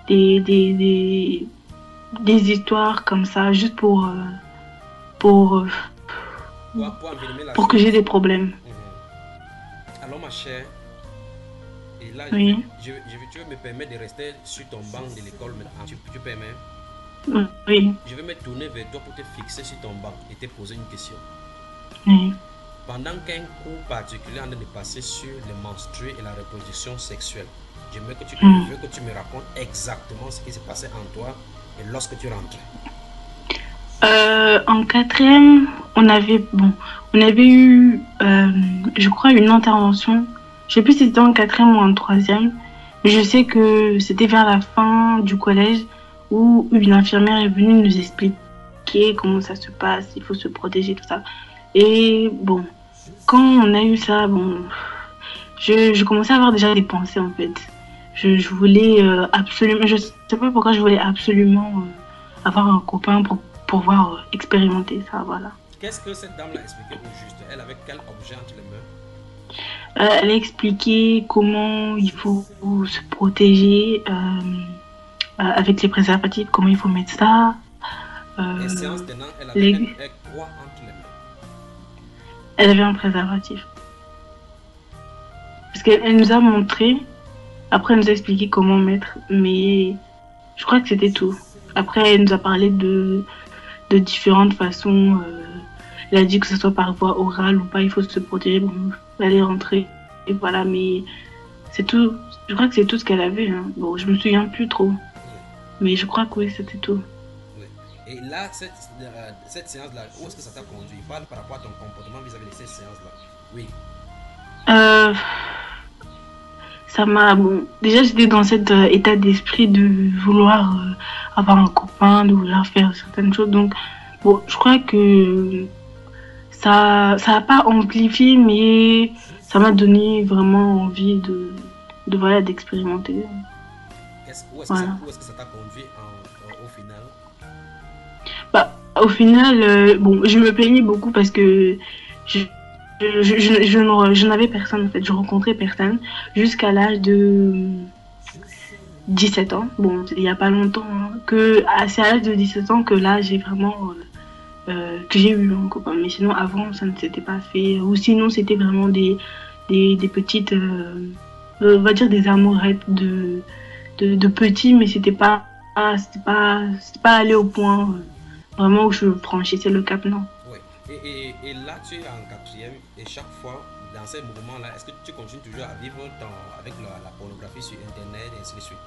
des histoires comme ça juste pour que j'ai des problèmes. Alors ma chère, et là oui. tu veux me permettre de rester sur ton banc de l'école maintenant. Tu permets? Oui. Je vais me tourner vers toi pour te fixer sur ton banc et te poser une question. Oui. Pendant qu'un cours particulier est en train de passer sur les menstrues et la reproduction sexuelle, je veux que tu me racontes exactement ce qui s'est passé en toi et lorsque tu rentrais. En quatrième, on avait eu, je crois, une intervention. Je sais plus si c'était en quatrième ou en troisième, mais je sais que c'était vers la fin du collège où une infirmière est venue nous expliquer comment ça se passe, il faut se protéger, tout ça. Et bon, quand on a eu ça, je commençais à avoir déjà des pensées en fait. Je voulais absolument, je sais pas pourquoi je voulais absolument avoir un copain pour pouvoir expérimenter ça, voilà. Qu'est-ce que cette dame l'a expliqué au juste? Elle avait quel objet entre les mains? Elle a expliqué comment il faut se protéger avec les préservatifs, comment il faut mettre ça. Et séance tenant, elle avait quoi entre les mains? Elle avait un préservatif. Parce qu'elle nous a montré, après elle nous a expliqué comment mettre, mais je crois que c'était tout. Après elle nous a parlé de différentes façons. Elle a dit que ce soit par voie orale ou pas, il faut se protéger. Bon, elle est rentrée et voilà, mais c'est tout. Je crois que c'est tout ce qu'elle avait. Hein. Bon, je me souviens plus trop, mais je crois que oui, c'était tout. Oui. Et là, cette séance-là, où est-ce que ça t'a conduit? Parle par rapport à ton comportement vis-à-vis de cette séance-là. Oui. Ça m'a... déjà, j'étais dans cet état d'esprit de vouloir avoir un copain, de vouloir faire certaines choses. Donc, je crois que ça n'a pas amplifié, mais ça m'a donné vraiment envie d'expérimenter. Où est-ce que ça t'a conduit au final? Au final, je me plaignais beaucoup parce que je n'avais personne en fait, je rencontrais personne jusqu'à l'âge de 17 ans. Bon, il n'y a pas longtemps, hein, c'est à l'âge de 17 ans que là j'ai vraiment que j'ai eu un copain. Mais sinon avant ça ne s'était pas fait. Ou sinon c'était vraiment des petites, on va dire des amourettes de petit, mais c'était pas aller au point vraiment où je franchissais le cap, non. Ouais. Et là, tu es en quatrième et chaque fois, dans ces mouvements-là, est-ce que tu continues toujours à vivre avec la pornographie sur Internet et ainsi de suite?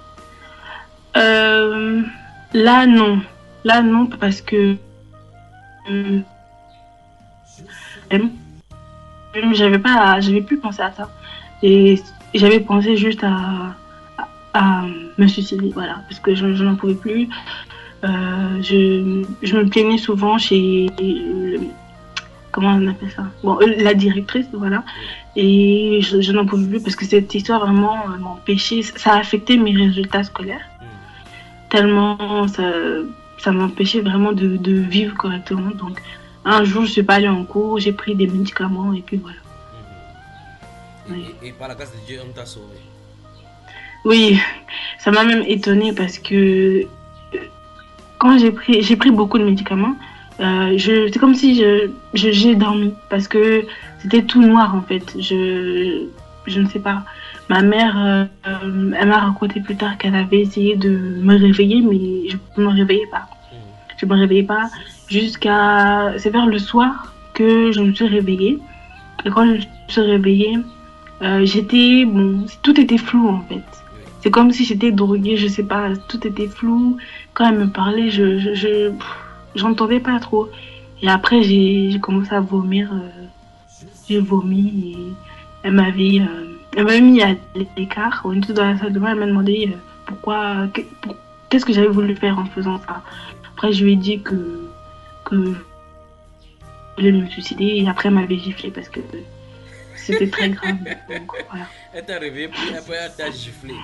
Euh, là, non. Là, non, parce que euh, j'avais plus pensé à ça. Et j'avais pensé juste à me suicider, voilà, parce que je n'en pouvais plus. Je me plaignais souvent chez, comment on appelle ça? Bon, la directrice, voilà. Et je n'en pouvais plus parce que cette histoire vraiment m'empêchait, ça a affecté mes résultats scolaires. Tellement ça m'empêchait vraiment de vivre correctement. Donc, un jour, je ne suis pas allée en cours, j'ai pris des médicaments et puis voilà. Oui. Et par la grâce de Dieu, on t'a sauvé. Oui, ça m'a même étonnée parce que quand j'ai pris beaucoup de médicaments, c'est comme si j'ai dormi parce que c'était tout noir en fait. Je ne sais pas. Ma mère, elle m'a raconté plus tard qu'elle avait essayé de me réveiller, mais je ne me réveillais pas. Je me réveillais pas c'est vers le soir que je me suis réveillée. Et quand je me suis réveillée, tout était flou en fait. C'est comme si j'étais droguée, je sais pas, tout était flou. Quand elle me parlait, j'entendais pas trop. Et après, j'ai commencé à vomir. J'ai vomi et elle m'avait mis à l'écart. On était dans la salle de bain, elle m'a demandé qu'est-ce que j'avais voulu faire en faisant ça. Après, je lui ai dit que je voulais me suicider et après, elle m'avait giflé parce que c'était très grave. Donc, voilà. Elle t'a réveillé, puis après, elle t'a giflé.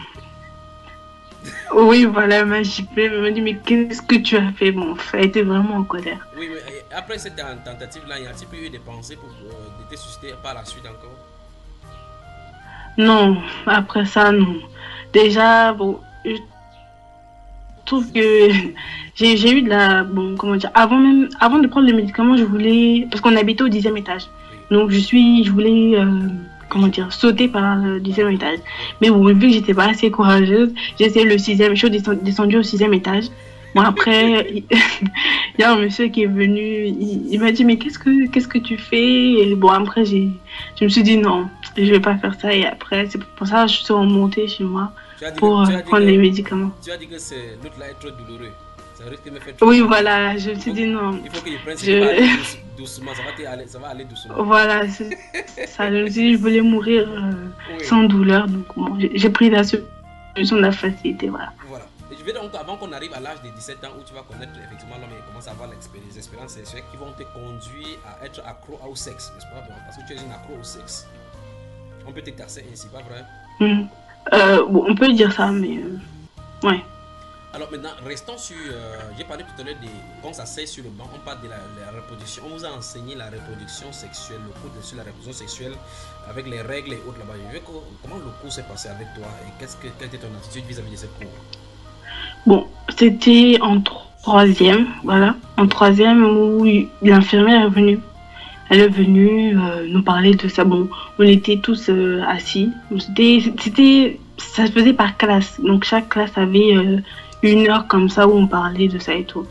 Oui, voilà, elle m'a giflé. Elle m'a dit, mais qu'est-ce que tu as fait? Bon, elle était vraiment en colère. Oui, mais après cette tentative-là, y a-t-il eu des pensées de te suicider par la suite encore? Non, après ça, non. Déjà, bon, je trouve que j'ai eu de la... Bon, comment dire, avant de prendre le médicament, je voulais... Parce qu'on habitait au 10e étage. Donc, je voulais, comment dire, sauter par le 10e étage. Mais bon, vu que j'étais pas assez courageuse, j'ai essayé le 6e. Je suis descendue au 6e étage. Bon, après, il y a un monsieur qui est venu, il m'a dit, mais qu'est-ce que tu fais? Et bon, après, je me suis dit, non, je vais pas faire ça. Et après, c'est pour ça que je suis remontée chez moi pour prendre les médicaments. Tu as dit que l'autre là est trop douloureux. Ça risque de me faire Oui, voilà, je me suis dit, non. Il faut que je prenne ça doucement, ça va aller doucement. Voilà, c'est ça. Je me suis dit, je voulais mourir sans douleur. Donc, bon, j'ai pris la solution de la facilité, voilà. Voilà. Et je vais donc, avant qu'on arrive à l'âge de 17 ans où tu vas connaître effectivement l'homme et commencer à avoir les expériences sexuelles qui vont te conduire à être accro au sexe, n'est-ce pas? Parce que tu es une accro au sexe. On peut t'exercer ainsi, pas vrai? Bon, on peut dire ça, mais ouais. Alors maintenant, restons sur... j'ai parlé tout à l'heure quand on s'assied sur le banc, on parle de la reproduction. On vous a enseigné la reproduction sexuelle, le cours sur la reproduction sexuelle avec les règles et autres là-bas. Comment le cours s'est passé avec toi et quelle était ton attitude vis-à-vis de ce cours? Bon, c'était en troisième, voilà. En troisième où l'infirmière est venue. Elle est venue nous parler de ça. Bon, on était tous assis. Ça se faisait par classe. Donc chaque classe avait une heure comme ça où on parlait de ça et tout.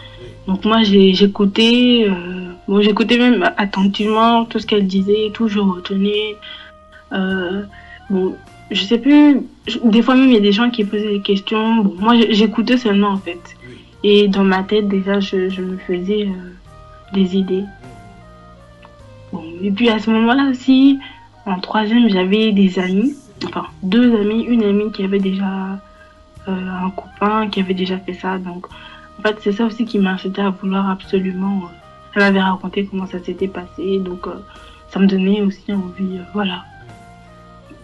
Donc moi j'écoutais, j'écoutais même attentivement tout ce qu'elle disait et tout, je retenais. Bon, je sais plus, des fois même il y a des gens qui posaient des questions. Bon, moi j'écoutais seulement en fait. Et dans ma tête déjà je me faisais des idées. Bon, et puis à ce moment-là aussi, en troisième, j'avais des amis, enfin 2 amis, une amie qui avait déjà un copain qui avait déjà fait ça. Donc en fait, c'est ça aussi qui m'a incité à vouloir absolument. Elle m'avait raconté comment ça s'était passé, donc ça me donnait aussi envie, voilà.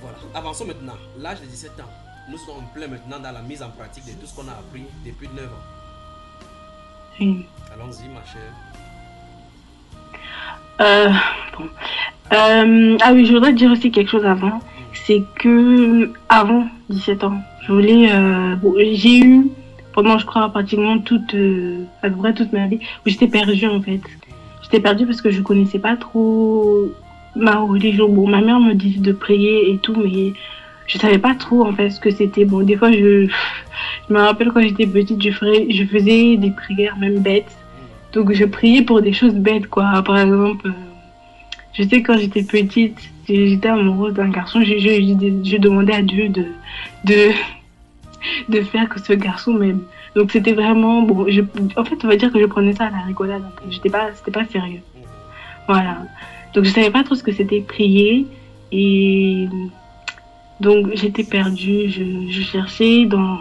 Voilà, avançons maintenant. L'âge de 17 ans, nous sommes en plein maintenant dans la mise en pratique de tout ce qu'on a appris depuis 9 ans. Oui. Allons-y, ma chère. Bon. Ah oui, je voudrais dire aussi quelque chose avant. C'est que avant 17 ans, je voulais. J'ai eu pendant, je crois, pratiquement à peu près toute ma vie, où j'étais perdue en fait. J'étais perdue parce que je connaissais pas trop ma religion. Bon, ma mère me disait de prier et tout, mais je savais pas trop en fait ce que c'était. Bon, des fois, je me rappelle quand j'étais petite, je faisais des prières même bêtes. Donc, je priais pour des choses bêtes, quoi. Par exemple, je sais quand j'étais petite, j'étais amoureuse d'un garçon, je demandais à Dieu de, de faire que ce garçon m'aime. Donc, c'était vraiment, bon, en fait, on va dire que je prenais ça à la rigolade. C'était pas sérieux. Voilà. Donc, je savais pas trop ce que c'était prier. Et donc, j'étais perdue. Je cherchais dans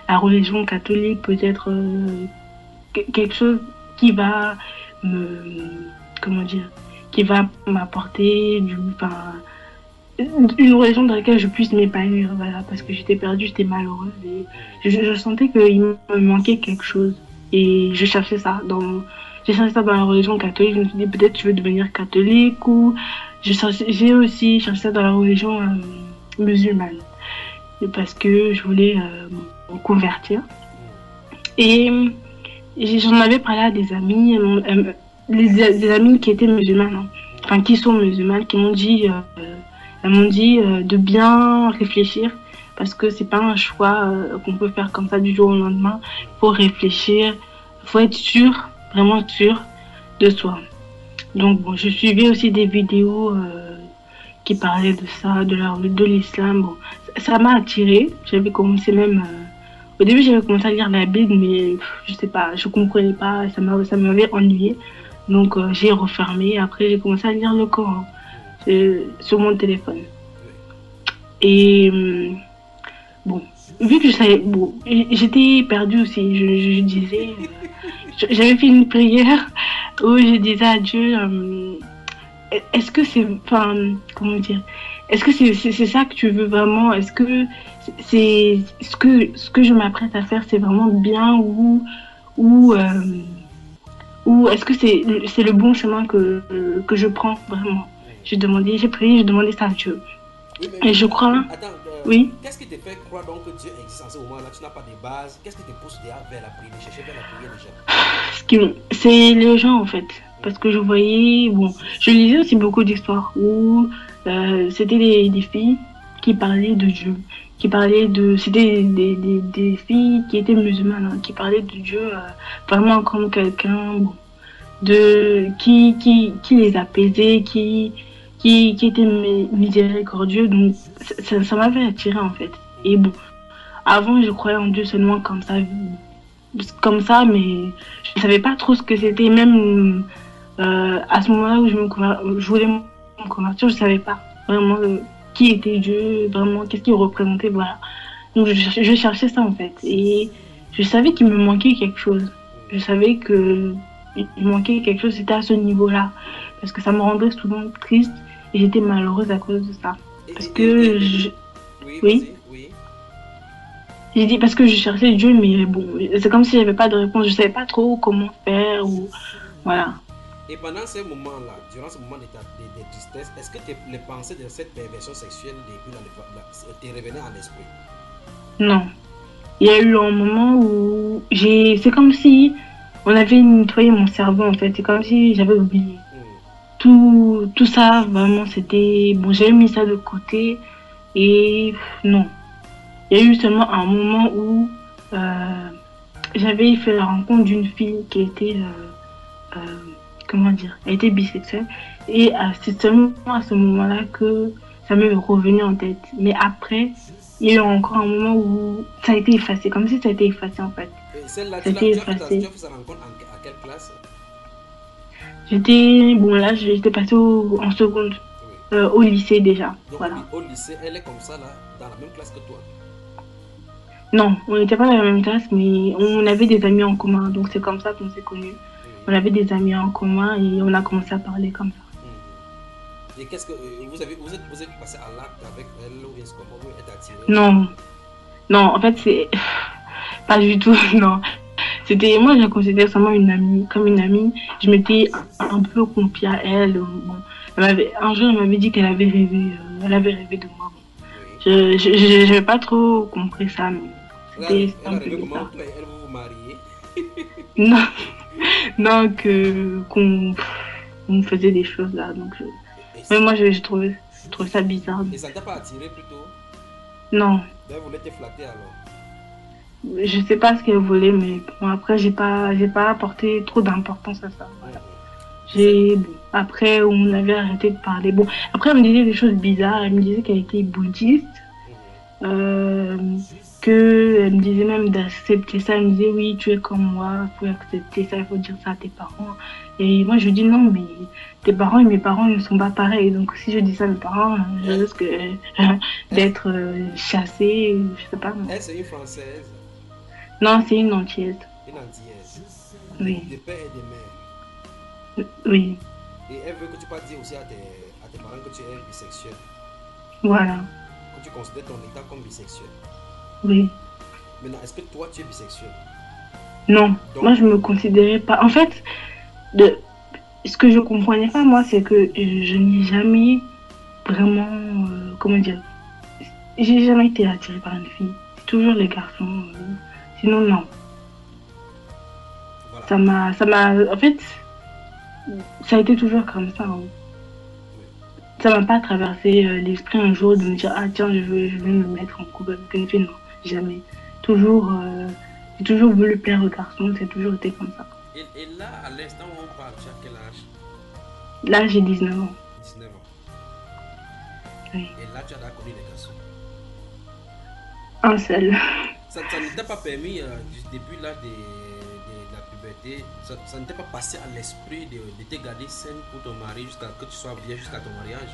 la religion catholique peut-être quelque chose qui va me, comment dire, qui va m'apporter enfin, une religion dans laquelle je puisse m'épanouir, voilà, parce que j'étais perdue, j'étais malheureuse et je sentais qu'il me manquait quelque chose et j'ai cherché ça dans la religion catholique. Je me suis dit peut-être je veux devenir catholique ou j'ai aussi cherché ça dans la religion musulmane parce que je voulais me convertir et j'en avais parlé à des amis, des amis qui étaient musulmanes, hein, enfin qui sont musulmanes, qui m'ont dit, elles m'ont dit de bien réfléchir parce que c'est pas un choix qu'on peut faire comme ça du jour au lendemain. Faut réfléchir, faut être sûr, vraiment sûr de soi. Donc bon, je suivais aussi des vidéos qui parlaient de ça, de l'islam. Bon, ça m'a attirée. J'avais commencé même au début, j'avais commencé à lire la Bible, mais je sais pas, je comprenais pas, ça m'avait ennuyé. Donc j'ai refermé. Après, j'ai commencé à lire le Coran sur mon téléphone. Et bon, vu que je savais, bon, j'étais perdue aussi. Je disais, j'avais fait une prière où je disais à Dieu, est-ce que c'est, enfin, comment dire, est-ce que c'est ça que tu veux vraiment? Est-ce que c'est ce que je m'apprête à faire, c'est vraiment bien ou ou est-ce que c'est le bon chemin que je prends vraiment? J'ai prié, j'ai demandé ça à Dieu. Oui, Et je crois, attends, oui. qu'est-ce qui te fait croire donc que Dieu existe en ce moment-là? Tu n'as pas de base. Qu'est-ce qui te pousse vers la prière, de chercher vers la prière déjà? C'est les gens en fait. Parce que je voyais, bon, je lisais aussi beaucoup d'histoires où c'était des filles qui parlaient de Dieu, c'était des filles qui étaient musulmanes, hein, qui parlaient de Dieu vraiment comme quelqu'un bon, qui les apaisait, qui était miséricordieux. Donc ça m'avait attiré en fait. Et bon, avant je croyais en Dieu seulement comme ça, mais je ne savais pas trop ce que c'était. Même à ce moment-là où je voulais me convertir, je ne savais pas vraiment qui était Dieu, vraiment qu'est-ce qu'il représentait, voilà. Donc je cherchais ça en fait. Et je savais qu'il me manquait quelque chose. Je savais qu'il manquait quelque chose, c'était à ce niveau-là. Parce que ça me rendait souvent triste et j'étais malheureuse à cause de ça. Parce que oui. J'ai dit parce que je cherchais Dieu, mais bon, c'est comme si j'avais pas de réponse. Je savais pas trop comment faire ou voilà. Et pendant ces moments-là, durant ce moment de tristesse, est-ce que les pensées de cette perversion sexuelle te revenaient à l'esprit? Non. Il y a eu un moment où c'est comme si on avait nettoyé mon cerveau en fait. C'est comme si j'avais oublié. Tout ça, vraiment, c'était bon. J'avais mis ça de côté et non. Il y a eu seulement un moment où j'avais fait la rencontre d'une fille qui était, comment dire, elle était bisexuelle. Et c'est seulement à ce moment-là que ça m'est revenu en tête. Mais après, il y a eu encore un moment où ça a été effacé, comme si ça a été effacé en fait. Et celle-là, tu as fait sa rencontre à quelle classe? Bon là, j'étais passée en seconde, au lycée déjà. Donc voilà. Au lycée, elle est comme ça là, dans la même classe que toi? Non, on n'était pas dans la même classe, mais on avait des amis en commun, donc c'est comme ça qu'on s'est connus. On avait des amis en commun et on a commencé à parler comme ça. Et qu'est-ce que vous êtes passé à l'acte avec elle ou est-ce comment vous êtes attiré? Non, en fait c'est pas du tout, non. Moi je la considérais seulement comme une amie. Je m'étais un peu confiée à elle. Bon, un jour elle m'avait dit qu'elle avait rêvé, de moi. Je n'avais pas trop compris ça, mais c'était un peu bizarre. Elle vous marier? Non, qu'on faisait des choses là. Donc mais moi je trouvais ça bizarre. Et ça t'a pas attiré plutôt? Non, Donc, elle voulait te flatter alors. je sais pas ce qu'elle voulait, mais bon, après, j'ai pas apporté trop d'importance à ça. Voilà. Et c'est. Bon, après, on avait arrêté de parler. Bon, après, elle me disait des choses bizarres. Elle me disait qu'elle était bouddhiste. Euh, Elle me disait même d'accepter ça. Elle me disait, oui, tu es comme moi, il faut accepter ça, il faut dire ça à tes parents. Et moi, je lui dis, non, mais tes parents et mes parents ne sont pas pareils. Donc, si je dis ça à mes parents, je risque d'être chassée, je sais pas. Elle, c'est une Française, Non, c'est une antillaise. une Antillaise, Oui, de père et de mère. oui, Et elle veut que tu passes dire aussi à tes parents que tu es bisexuel, voilà, que tu considères ton état comme bisexuel. oui. Maintenant, est-ce que toi, tu es bisexuel? Non, Donc, moi, je me considérais pas. En fait, de, ce que je comprenais pas, moi, c'est que je n'ai jamais vraiment, comment dire, j'ai jamais été attirée par une fille. C'est toujours les garçons. Sinon, non. voilà. En fait, ça a été toujours comme ça. Hein. Ça m'a pas traversé l'esprit un jour de me dire, ah tiens, je veux me mettre en couple avec une fille. Non, jamais. Toujours, j'ai toujours voulu plaire aux garçons. C'est toujours été comme ça. Et là, à l'instant où on parle, tu as quel âge? Là, j'ai 19 ans. 19 ans. Oui. Et là, tu as connu des garçons. Un seul. Ça ne t'a pas permis, depuis l'âge de la puberté, ça ne t'a pas passé à l'esprit de te garder saine pour ton mari jusqu'à que tu sois bien jusqu'à ton mariage?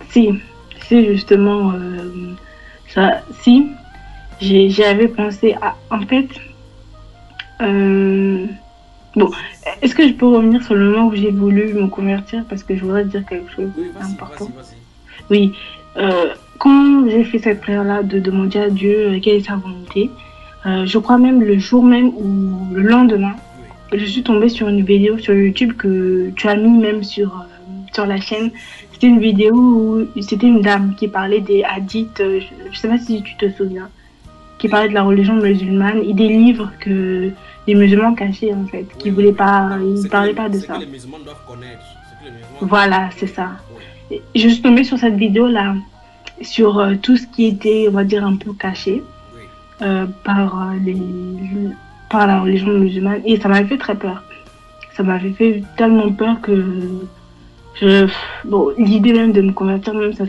Si justement, ça, si, j'avais pensé à, en fait, euh, bon, est-ce que je peux revenir sur le moment où j'ai voulu me convertir parce que je voudrais dire quelque chose Oui, vas-y, d'important. vas-y. Oui, quand j'ai fait cette prière-là de demander à Dieu quelle est sa volonté, je crois même le jour même ou le lendemain, Oui. je suis tombée sur une vidéo sur YouTube que tu as mis même sur la chaîne. C'était une vidéo où c'était une dame qui parlait des hadiths, je sais pas si tu te souviens, qui parlait de la religion musulmane et des livres que les musulmans cachaient en fait, qui voulaient pas, Non, ils parlaient pas de c'est que ça. les musulmans doivent connaître. C'est que les musulmans Voilà, doivent c'est connaître. ça. Oui. Et je suis tombée sur cette vidéo-là, sur tout ce qui était, on va dire, un peu caché Oui. par la religion musulmane. Et ça m'avait fait très peur. Ça m'avait fait tellement peur que bon, l'idée même de me convertir, même ça,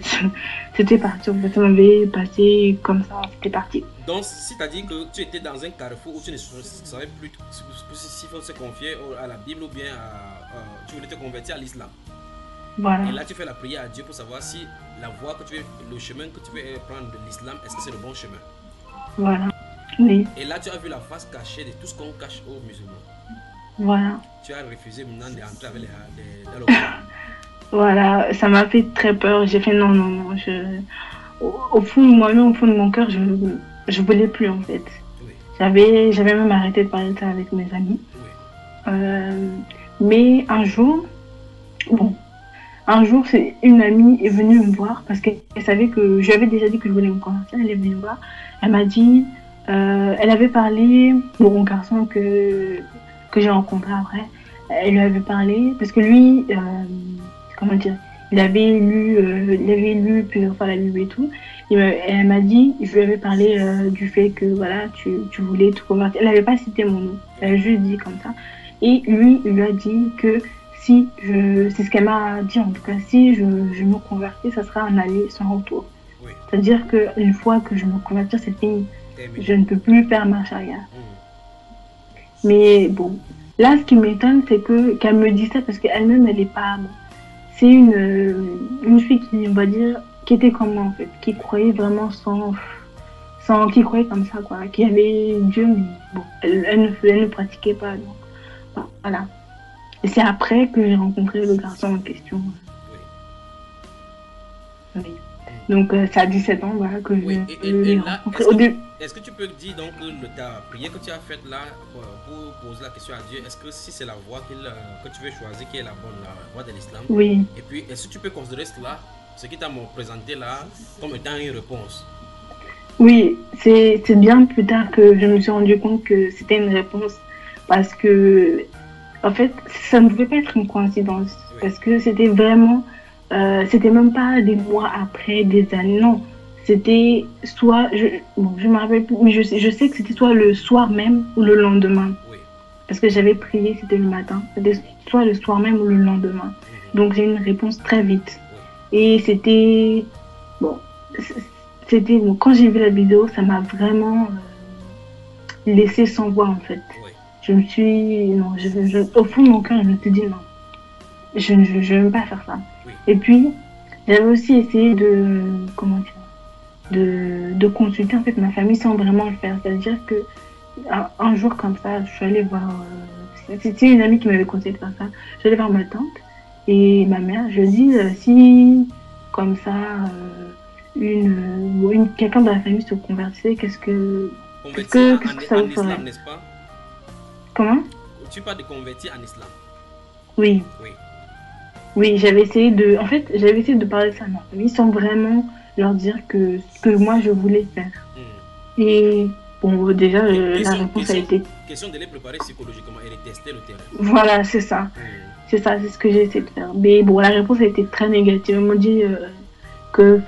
c'était parti. En fait, ça m'avait passé comme ça, c'était parti. Donc, c'est-à-dire que tu étais dans un carrefour où tu ne savais plus s'il faut se confier à la Bible ou bien tu voulais te convertir à l'islam. Voilà. Et là, tu fais la prière à Dieu pour savoir si la voie que tu veux, le chemin que tu veux prendre de l'islam, est-ce que c'est le bon chemin? Voilà. Oui. Et là, tu as vu la face cachée de tout ce qu'on cache aux musulmans. Voilà. Tu as refusé maintenant d'entrer avec dans le Coran. Voilà, ça m'a fait très peur. J'ai fait non, non, non. Au fond de moi-même, au fond de mon cœur, je voulais plus en fait. Oui. J'avais même arrêté de parler de ça avec mes amis. Oui. Mais un jour, c'est une amie est venue me voir parce qu'elle savait que je lui avais déjà dit que je voulais me convertir. Elle est venue me voir. Elle m'a dit, elle avait parlé au garçon que j'ai rencontré après. Elle lui avait parlé parce que lui, comment dire, il avait lu plusieurs fois la Bible et tout. Elle m'a dit, je lui avais parlé du fait que voilà, tu voulais te convertir. Elle n'avait pas cité mon nom. Elle a juste dit comme ça. Et lui, il lui a dit que c'est ce qu'elle m'a dit en tout cas, si je me convertis, ça sera un aller sans retour. Oui. C'est-à-dire qu'une fois que je me convertis, c'est fini. Je ne peux plus faire marche arrière. Mais bon, là, ce qui m'étonne, c'est qu'elle me dit ça parce qu'elle-même, elle n'est pas... C'est une fille qui, on va dire, qui était comme moi en fait, qui croyait vraiment qui croyait comme ça quoi, qui avait Dieu, mais bon, elle ne pratiquait pas. Donc, voilà. Et c'est après que j'ai rencontré le garçon en question. Oui. Donc, ça a 17 ans voilà, que je l'ai rencontré. Est-ce que tu peux dire donc ta prière que tu as faite là pour poser la question à Dieu, est-ce que si c'est la voie que tu veux choisir qui est la bonne, la voie de l'islam? Oui. Et puis, est-ce que tu peux considérer cela, ce qui t'a présenté là, comme étant une réponse? Oui, c'est bien plus tard que je me suis rendu compte que c'était une réponse parce que, en fait, ça ne pouvait pas être une coïncidence parce que c'était vraiment, c'était même pas des mois après, des années, non. c'était soit, bon, je me rappelle plus, mais je sais que c'était soit le soir même ou le lendemain. Oui. Parce que j'avais prié, c'était le matin. C'était soit le soir même ou le lendemain. Mhm. Donc j'ai eu une réponse très vite. Oui. Et c'était, bon, c'était, bon, quand j'ai vu la vidéo, ça m'a vraiment laissé sans voix en fait. Oui. Je me suis, non, au fond de mon cœur, je me suis dit non, je ne veux pas faire ça. Oui. Et puis, j'avais aussi essayé de, comment dire, de consulter en fait ma famille sans vraiment le faire. C'est-à-dire que un jour comme ça, je suis allée voir, c'était une amie qui m'avait conseillé de faire ça. Je suis allée voir ma tante et ma mère. Je lui ai dit si comme ça, quelqu'un de la famille se convertissait, Converti qu'est-ce que ça en vous ferait? islam, n'est-ce pas? Comment? Tu parles de convertir en islam. Oui. Oui. Oui, en fait, j'avais essayé de parler de ça à ma famille sans vraiment leur dire que ce que moi je voulais faire. Hmm. Et bon, déjà, la réponse a été. Question de les préparer psychologiquement et de tester le terrain. Voilà, c'est ça. Hmm. C'est ça, c'est ce que j'ai essayé de faire. Mais bon, la réponse a été très négative. Ils m'ont dit que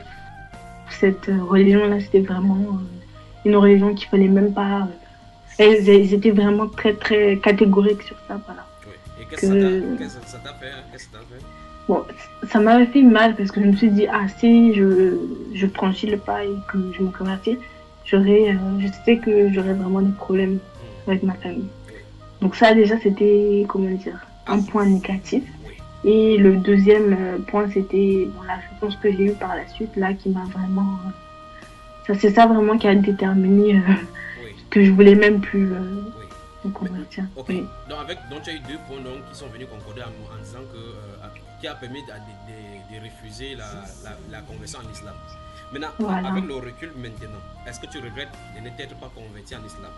cette religion-là, c'était vraiment une religion qu'il fallait même pas. Ils étaient vraiment très, très catégoriques sur ça. Voilà. Oui. Et qu'est-ce que ça t'a fait? Qu'est-ce que ça t'a fait? Bon, ça m'avait fait mal parce que je me suis dit, ah, si je franchis le pas et que je me convertis, je sais que j'aurais vraiment des problèmes avec ma famille. Oui. Donc ça, déjà, c'était, comment dire, un point négatif. Oui. Et le deuxième point, c'était bon, la réponse que j'ai eue par la suite, là, qui m'a vraiment... c'est ça vraiment qui a déterminé Oui. que je voulais même plus Oui. me convertir. Ok. Oui. Donc tu as eu deux points qui sont venus concorder en disant que qui a permis de refuser la conversion en islam. Maintenant, Voilà. avec le recul maintenant, est-ce que tu regrettes de ne t'être pas converti en islam?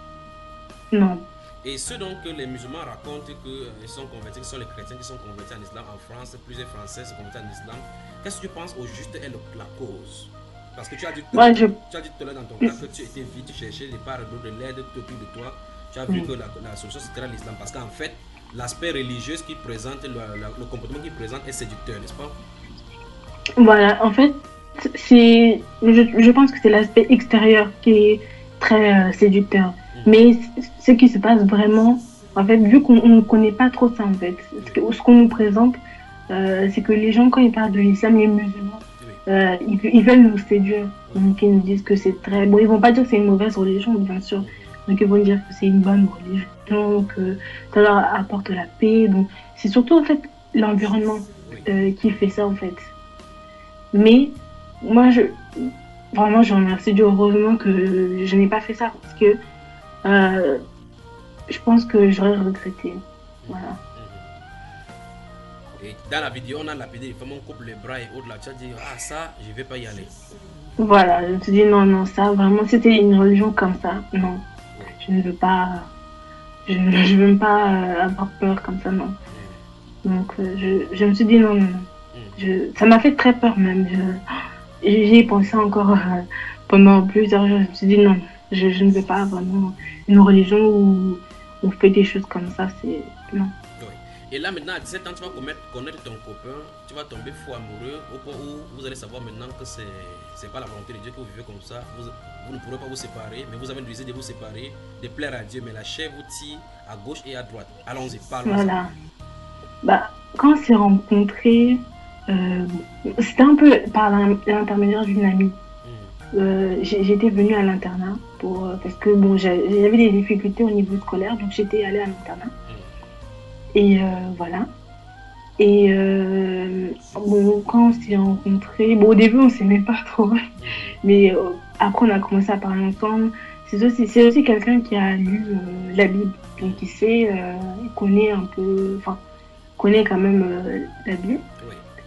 Non. Et ceux donc que les musulmans racontent qu'ils sont convertis, que ce sont les chrétiens qui sont convertis en islam en France, plusieurs Français sont convertis en islam. Qu'est-ce que tu penses au juste est la cause? Parce que tu as dit tout à l'heure dans ton cas que tu étais vite chercher de part de l'aide tout autour de toi. Tu as vu que la solution c'était l'islam. Parce qu'en fait, l'aspect religieux qui présente, le comportement qu'il présente est séducteur, n'est-ce pas? Voilà, en fait, je pense que c'est l'aspect extérieur qui est très séducteur. Mais ce qui se passe vraiment, en fait, vu qu'on ne connaît pas trop ça, en fait, ce qu'on nous présente, c'est que les gens, quand ils parlent de l'islam, les musulmans, ils veulent nous séduire. Donc, ils nous disent que c'est très... Bon, ils vont pas dire que c'est une mauvaise religion, bien sûr. Donc, ils vont dire que c'est une bonne religion, que ça leur apporte la paix. Donc, c'est surtout, en fait, l'environnement qui fait ça, en fait. Mais moi, vraiment, je remercie Dieu, heureusement que je n'ai pas fait ça parce que je pense que j'aurais regretté. Voilà. Et dans la vidéo, on a lapidé les femmes, on coupe les bras et autres là. Tu as dit, ah, ça, je ne vais pas y aller. Voilà, je me suis dit, non, ça, vraiment, c'était une religion comme ça. Non, je ne veux pas. Je ne veux même pas avoir peur comme ça, non. Donc, je me suis dit, non. Ça m'a fait très peur même. J'y ai pensé encore pendant plusieurs jours. Je me suis dit non, je ne veux pas vraiment une religion où on fait des choses comme ça. C'est non. Oui. Et là maintenant à 17 ans, tu vas connaître ton copain, tu vas tomber fou amoureux au point où vous allez savoir maintenant que c'est pas la volonté de Dieu que vous vivez comme ça. Vous ne pourrez pas vous séparer, mais vous avez le désir de vous séparer, de plaire à Dieu, mais la chair vous tire à gauche et à droite. Allons-y, parlons. Voilà. Bah, quand on s'est rencontrés, c'était un peu par l'intermédiaire d'une amie. J'étais venue à l'internat parce que bon, j'avais des difficultés au niveau scolaire, donc j'étais allée à l'internat. Et voilà. Et bon, quand on s'est rencontrés, bon, au début on s'aimait pas trop, mais après on a commencé à parler ensemble. C'est aussi quelqu'un qui a lu la Bible, donc il sait, il connaît un peu, enfin, connaît quand même la Bible.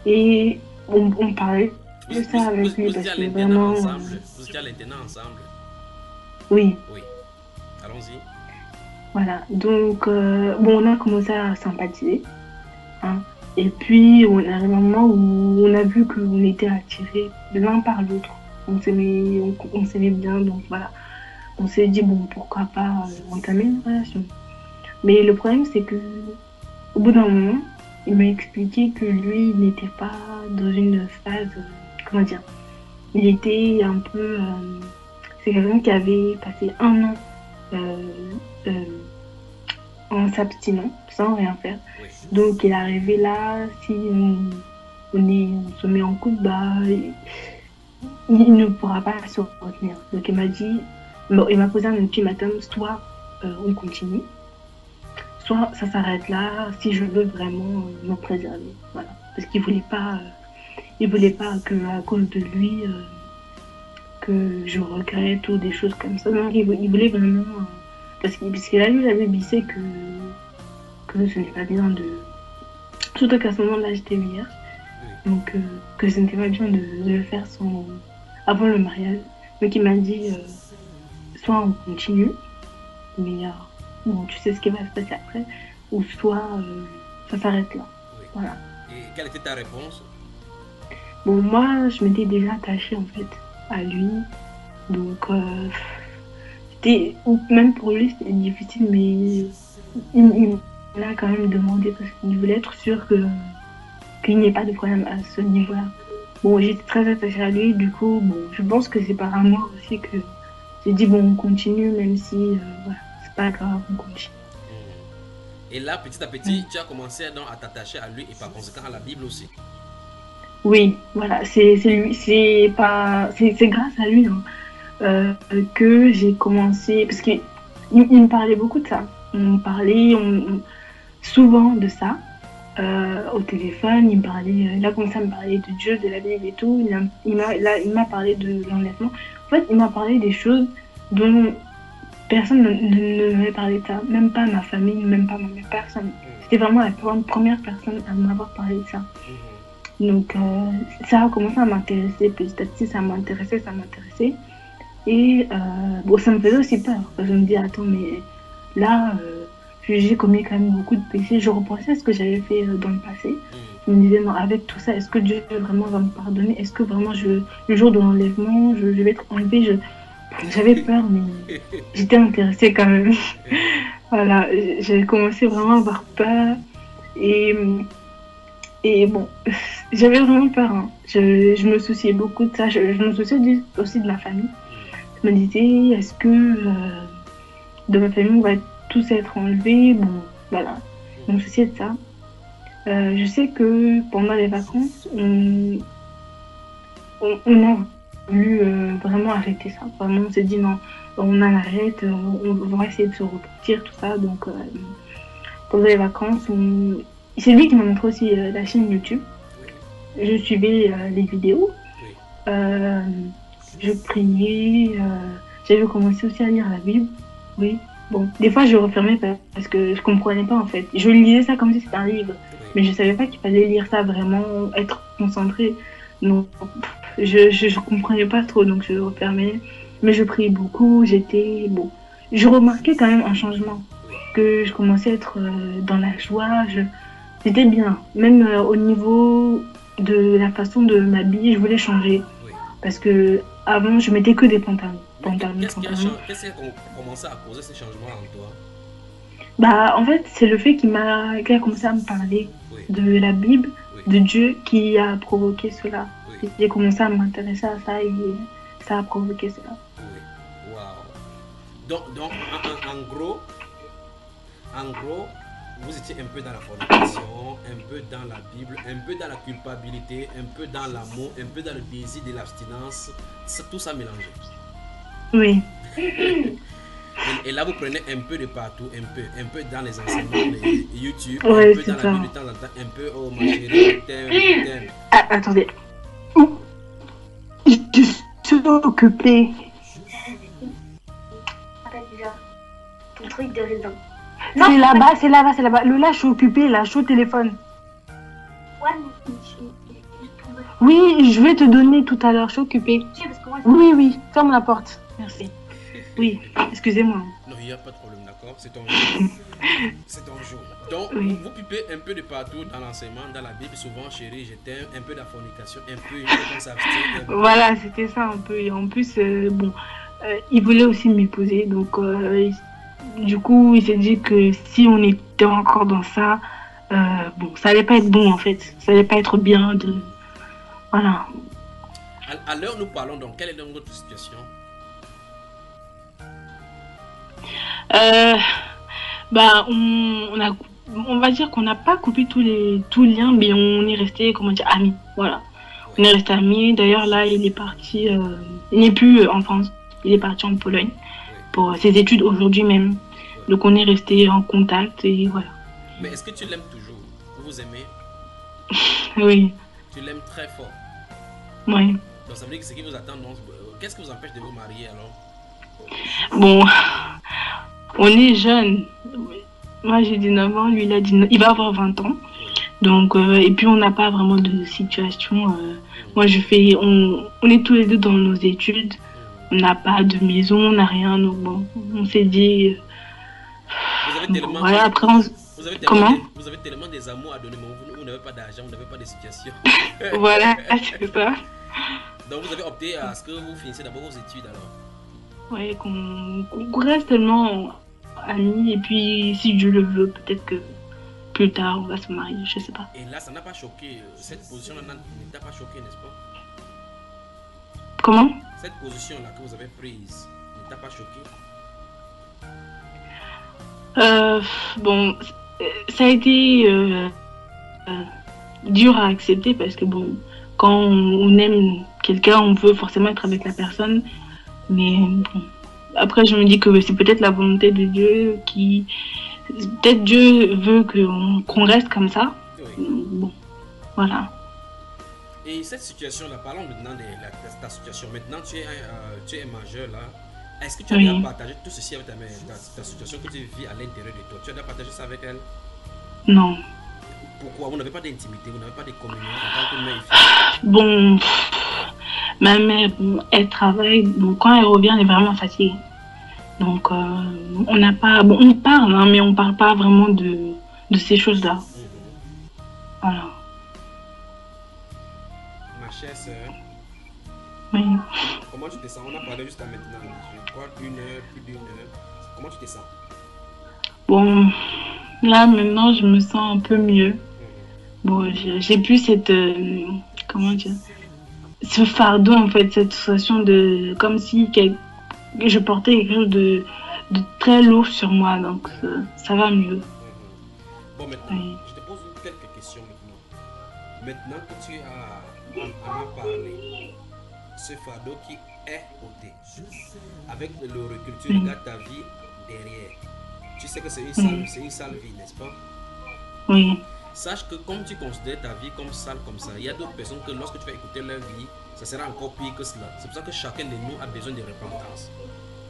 Et on parlait de ça avec lui parce que vraiment. Vous étiez à l'internat ensemble? Oui. Oui. Allons-y. Voilà. Donc, bon, on a commencé à sympathiser. Hein. Et puis, on arrive à un moment où on a vu qu'on était attirés l'un par l'autre. On s'aimait bien, donc voilà. On s'est dit, bon, pourquoi pas entamer une relation. Mais le problème, c'est que au bout d'un moment, il m'a expliqué que lui, il n'était pas dans une phase, comment dire, il était un peu... c'est quelqu'un qui avait passé 1 an euh, en s'abstinent, sans rien faire. Oui. Donc, il est arrivé là, si on se met en couple, bah, il ne pourra pas se retenir. Donc, il m'a dit, bon, il m'a posé un ultimatum, soit on continue, soit ça s'arrête là, si je veux vraiment me préserver. Voilà. Parce qu'il voulait pas que, à cause de lui, que je regrette ou des choses comme ça. Donc, il voulait vraiment, parce qu'il a lu la Bible, il sait que ce n'est pas bien de... Surtout qu'à ce moment-là, j'étais hier. Donc, que ce n'était pas bien de le faire avant le mariage. Donc, il m'a dit, soit on continue, mais bon, tu sais ce qui va se passer après, ou soit ça s'arrête là. Oui. Voilà. Et quelle était ta réponse? Bon, moi, je m'étais déjà attachée, en fait, à lui. Donc, même pour lui, c'était difficile, mais il m'a quand même demandé parce qu'il voulait être sûr qu'il n'y ait pas de problème à ce niveau-là. Bon, j'étais très attachée à lui, du coup, bon, je pense que c'est par amour aussi que j'ai dit, bon, on continue, même si, voilà, c'est pas grave, on continue. Et là, petit à petit, tu as commencé à t'attacher à lui et par conséquent à la Bible aussi. Oui, voilà, c'est lui, c'est grâce à lui que j'ai commencé, parce qu'il me parlait beaucoup de ça. On parlait souvent de ça. Au téléphone, il a commencé à me parler de Dieu, de la Bible et tout. Il m'a parlé de l'enlèvement. En fait, il m'a parlé des choses dont personne ne m'avait parlé de ça. Même pas ma famille, même pas ma personne. C'était vraiment la première personne à m'avoir parlé de ça. Donc, ça a commencé à m'intéresser. Petit à petit, ça m'intéressait. Et bon, ça me faisait aussi peur. Parce que je me dis, attends, mais là... j'ai commis quand même beaucoup de péchés. Je repensais à ce que j'avais fait dans le passé. Je me disais, non, avec tout ça, est-ce que Dieu vraiment va me pardonner? Est-ce que vraiment, le jour de l'enlèvement, je vais être enlevée? J'avais peur, mais j'étais intéressée quand même. Voilà, j'ai commencé vraiment à avoir peur. Et bon, j'avais vraiment peur. Hein. Je me souciais beaucoup de ça. Je me souciais aussi de ma famille. Je me disais, est-ce que de ma famille, on va tous être enlevés? Bon, voilà. Je me souciais de ça. Je sais que pendant les vacances, on a voulu vraiment arrêter ça. Vraiment, on s'est dit non, on en arrête, on va essayer de se repartir, tout ça. Donc, pendant les vacances, c'est lui qui m'a montré aussi la chaîne YouTube. Je suivais les vidéos. Je priais. J'avais commencé aussi à lire la Bible. Oui. Bon, des fois je refermais parce que je comprenais pas en fait. Je lisais ça comme si c'était un livre, mais je savais pas qu'il fallait lire ça vraiment, être concentré. Non, je comprenais pas trop, donc je refermais. Mais je priais beaucoup, bon. Je remarquais quand même un changement, que je commençais à être dans la joie. J'étais bien, même au niveau de la façon de m'habiller, je voulais changer, parce que avant je mettais que des pantalons. Qu'est-ce qui a commencé à causer ces changements en toi? Bah, en fait, c'est le fait qu'il a commencé à me parler de la Bible, de Dieu, qui a provoqué cela. J'ai commencé à m'intéresser à ça et ça a provoqué cela. Oui, wow. Donc en gros, vous étiez un peu dans la fornication, un peu dans la Bible, un peu dans la culpabilité, un peu dans l'amour, un peu dans le désir de l'abstinence, tout ça mélangé. Oui. Et là, vous prenez un peu de partout, un peu dans les enseignements de YouTube, Ouais, un peu dans la Bible de temps en temps, un peu oh ma chérie, je t'aime. Ah, attendez. Je suis occupée. Ton truc de raisin. C'est là-bas. Lola, je suis occupée, là, je suis au téléphone. Ouais, mais oui, je vais te donner tout à l'heure, je suis occupée. Oui, ferme la porte. Merci. Oui, excusez-moi. Non, il n'y a pas de problème, d'accord? C'est ton jour. C'est ton jour. Donc, vous pipez un peu de partout dans l'enseignement, dans la Bible, souvent, chérie, je t'aime, un peu de la fornication, un peu, qu'on s'abstient. Voilà, c'était ça un peu. Et en plus, bon, il voulait aussi m'épouser, donc du coup, il s'est dit que si on était encore dans ça, bon, ça allait pas être bon en fait. Ça allait pas être bien de... Voilà. À l'heure où nous parlons, donc, quelle est donc votre situation? Euh, Bah, on va dire qu'on n'a pas coupé tous les liens, mais on est resté, comment dire, amis. Voilà. On Oui, est resté amis. D'ailleurs, là, il est parti, il n'est plus en France. Il est parti en Pologne oui, pour ses études aujourd'hui même. oui. Donc, on est resté en contact et voilà. Mais est-ce que tu l'aimes toujours? Vous vous aimez? Oui, Tu l'aimes très fort. oui. Donc ça veut dire que ce qui vous attend, donc, qu'est-ce qui vous empêche de vous marier alors? Bon, on est jeunes. Moi, j'ai 19 ans, lui, il va avoir 20 ans. Oui. Donc, et puis, on n'a pas vraiment de situation. Moi, Mhm, on est tous les deux dans nos études. On mhm. n'a pas de maison, on n'a rien. Donc, bon, on s'est dit, Vous avez bon, tellement, voilà, après, on... Comment? vous avez tellement des amours à donner, mais vous n'avez pas d'argent, vous n'avez pas de situation. Voilà, c'est ça. Donc vous avez opté à ce que vous finissiez d'abord vos études alors. Ouais, qu'on reste tellement amis. Et puis, si Dieu le veut, peut-être que plus tard, on va se marier, je sais pas. Et là, ça n'a pas choqué, cette position-là ne t'a pas choqué, n'est-ce pas? Comment? Cette position-là que vous avez prise ne t'a pas choqué? Euh, bon, ça a été euh, dur à accepter parce que bon, quand on aime quelqu'un, on veut forcément être avec la personne. Mais bon, après, je me dis que c'est peut-être la volonté de Dieu qui, peut-être Dieu veut qu'on reste comme ça. Oui. Bon, voilà. Et cette situation-là, parlons maintenant ta situation. Maintenant, tu es majeur là. Est-ce que tu as déjà Oui, partagé tout ceci avec ta situation que tu vis à l'intérieur de toi? Tu as déjà partagé ça avec elle? non. Pourquoi? Vous n'avez pas d'intimité, vous n'avez pas de communion en tant que mère et fille. Bon, ma mère, bon, elle travaille. Bon, quand elle revient, elle est vraiment fatiguée. Donc, on n'a pas. Bon, on parle, hein, mais on parle pas vraiment de ces choses-là. Mhm. Voilà. Ma chère sœur, Oui. comment tu te sens? On a parlé jusqu'à maintenant, je crois une heure, plus d'une heure. Comment tu te sens? Bon, là, maintenant, je me sens un peu mieux. Mhm. Bon, j'ai plus cette. Comment dire? Ce fardeau, en fait, cette sensation de. Comme si je portais quelque chose de très lourd sur moi. Donc, ça va mieux. Mhm. Bon, maintenant, Oui. je te pose quelques questions maintenant. Maintenant que tu as en parlé, ce fardeau qui est ôté, avec le recul, tu Oui. regardes ta vie derrière. Tu sais que Oui. c'est une sale vie, n'est-ce pas? Oui. Sache que comme tu considères ta vie comme sale comme ça, il y a d'autres personnes que lorsque tu vas écouter leur vie, ça sera encore pire que cela. C'est pour ça que chacun de nous a besoin de repentance.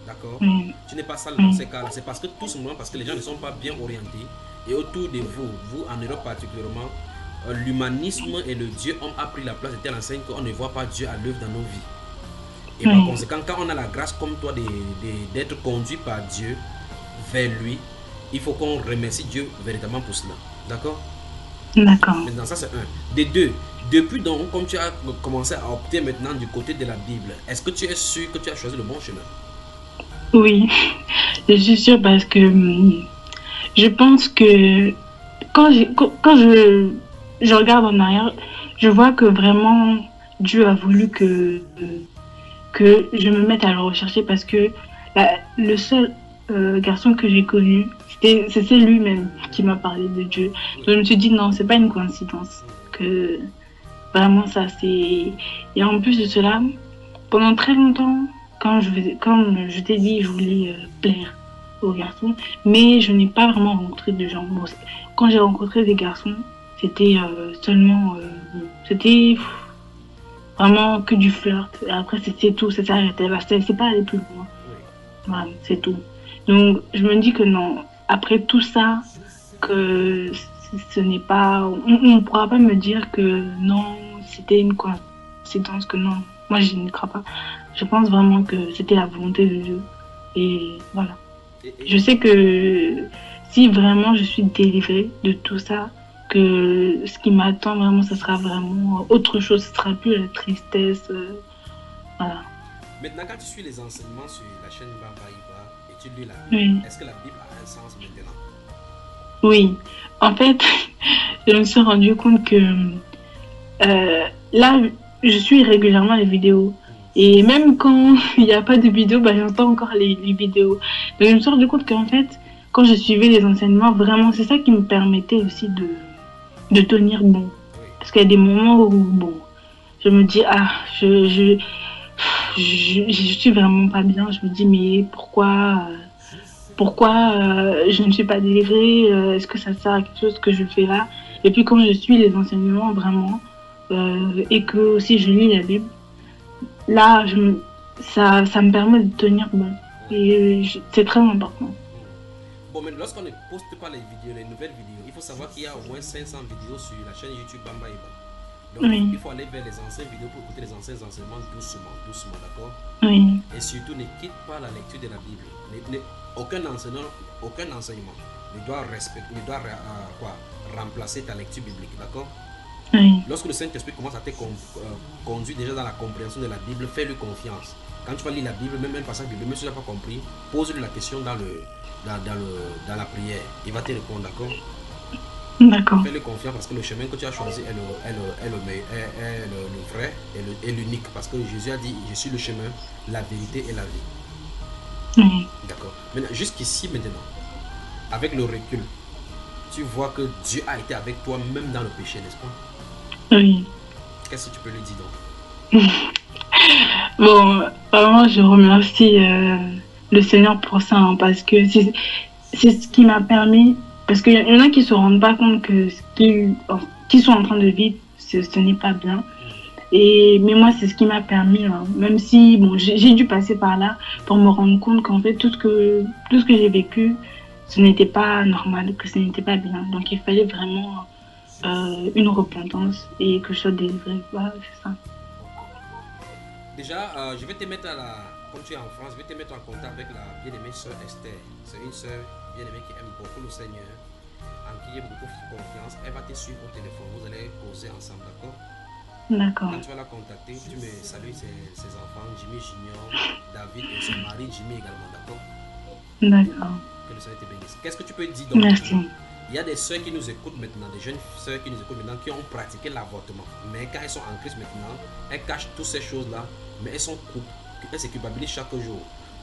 D'accord? Oui. Tu n'es pas sale dans Oui. ces cas-là. C'est parce que tout simplement parce que les gens ne sont pas bien orientés. Et autour de vous, vous en Europe particulièrement, l'humanisme et le Dieu ont pris la place de telle enseigne qu'on ne voit pas Dieu à l'œuvre dans nos vies. Et par Oui. conséquent, quand on a la grâce comme toi d'être conduit par Dieu vers lui, il faut qu'on remercie Dieu véritablement pour cela. D'accord? D'accord. Maintenant, ça c'est un. De deux, depuis donc, comme tu as commencé à opter maintenant du côté de la Bible, est-ce que tu es sûr que tu as choisi le bon chemin? Oui. Je suis sûre parce que je pense que quand je regarde en arrière, je vois que vraiment Dieu a voulu que je me mette à le rechercher parce que le seul garçon que j'ai connu, c'est lui-même qui m'a parlé de Dieu. Oui. Donc je me suis dit non, c'est pas une coïncidence que vraiment ça c'est. Et en plus de cela, pendant très longtemps, comme je t'ai dit, je voulais plaire aux garçons, mais je n'ai pas vraiment rencontré de gens. Bon, quand j'ai rencontré des garçons, c'était seulement, bon, c'était vraiment que du flirt. Et après, c'est tout, ça s'arrêtait là. C'est pas aller plus loin. Oui. Voilà, c'est tout. Donc, je me dis que non, après tout ça, que ce n'est pas. On ne pourra pas me dire que non, c'était une coïncidence, que non. Moi, je n'y crois pas. Je pense vraiment que c'était la volonté de Dieu. Et voilà. Je sais que si vraiment je suis délivrée de tout ça, que ce qui m'attend vraiment, ce sera vraiment autre chose. Ce sera plus la tristesse. Voilà. Maintenant, quand tu suis les enseignements sur la chaîne Baba Iba et tu lis la Oui. Bible, est-ce que la Bible a un sens maintenant? Oui. En fait, je me suis rendu compte que là, je suis régulièrement les vidéos. Et même quand il n'y a pas de vidéos, bah, j'entends encore les vidéos. Donc je me suis rendu compte qu'en fait, quand je suivais les enseignements, vraiment, c'est ça qui me permettait aussi de tenir bon. Oui. Parce qu'il y a des moments où, bon, je me dis, je suis vraiment pas bien. Je me dis, mais pourquoi je ne suis pas délivrée? Est-ce que ça sert à quelque chose que je fais là? Et puis quand je suis les enseignements vraiment, et que aussi je lis la Bible, là, ça me permet de tenir bon. Et c'est très important. Bon, mais lorsqu'on ne poste pas les vidéos, les nouvelles vidéos, il faut savoir qu'il y a au moins 500 vidéos sur la chaîne YouTube Bamba Eba. Donc, Oui. il faut aller vers les anciennes vidéos pour écouter les anciens enseignements doucement, doucement, d'accord? Oui. Et surtout, ne quitte pas la lecture de la Bible. Aucun enseignement ne doit remplacer ta lecture biblique, d'accord? Oui. Lorsque le Saint-Esprit commence à te conduire déjà dans la compréhension de la Bible, fais-lui confiance. Quand tu vas lire la Bible, même un passage biblique, même si tu n'as pas compris, pose-lui la question dans la prière. Il va te répondre, d'accord? D'accord. Fais-lui confiance parce que le chemin que tu as choisi est le vrai et l'unique. Parce que Jésus a dit, je suis le chemin, la vérité et la vie. Oui. D'accord. Maintenant, jusqu'ici, maintenant, avec le recul, tu vois que Dieu a été avec toi même dans le péché, n'est-ce pas? Oui. Qu'est-ce que tu peux lui dire donc? Bon, vraiment, je remercie le Seigneur pour ça, hein, parce que c'est ce qui m'a permis. Parce qu'il y en a qui ne se rendent pas compte que ce qu'ils sont en train de vivre, ce n'est pas bien. Mais moi, c'est ce qui m'a permis, hein, même si bon, j'ai dû passer par là pour me rendre compte qu'en fait, tout ce que j'ai vécu, ce n'était pas normal, que ce n'était pas bien. Donc, il fallait vraiment une repentance et que je sois délivrée. Voilà, c'est ça. Déjà, je vais te mettre comme tu es en France, je vais te mettre en contact avec la bien-aimée sœur Esther. C'est une sœur bien-aimée qui aime beaucoup le Seigneur, en qui j'ai beaucoup confiance. Elle va te suivre au téléphone, vous allez causer ensemble, d'accord? D'accord. Quand tu vas la contacter, tu me salues ses enfants, Jimmy Junior, David et son mari Jimmy également, d'accord? D'accord. Que le Seigneur te bénisse. Qu'est-ce que tu peux dire donc? Merci. Il y a des sœurs qui nous écoutent maintenant, des jeunes sœurs qui nous écoutent maintenant, qui ont pratiqué l'avortement. Mais quand elles sont en Christ maintenant, elles cachent toutes ces choses-là, mais elles se culpabilisent chaque jour.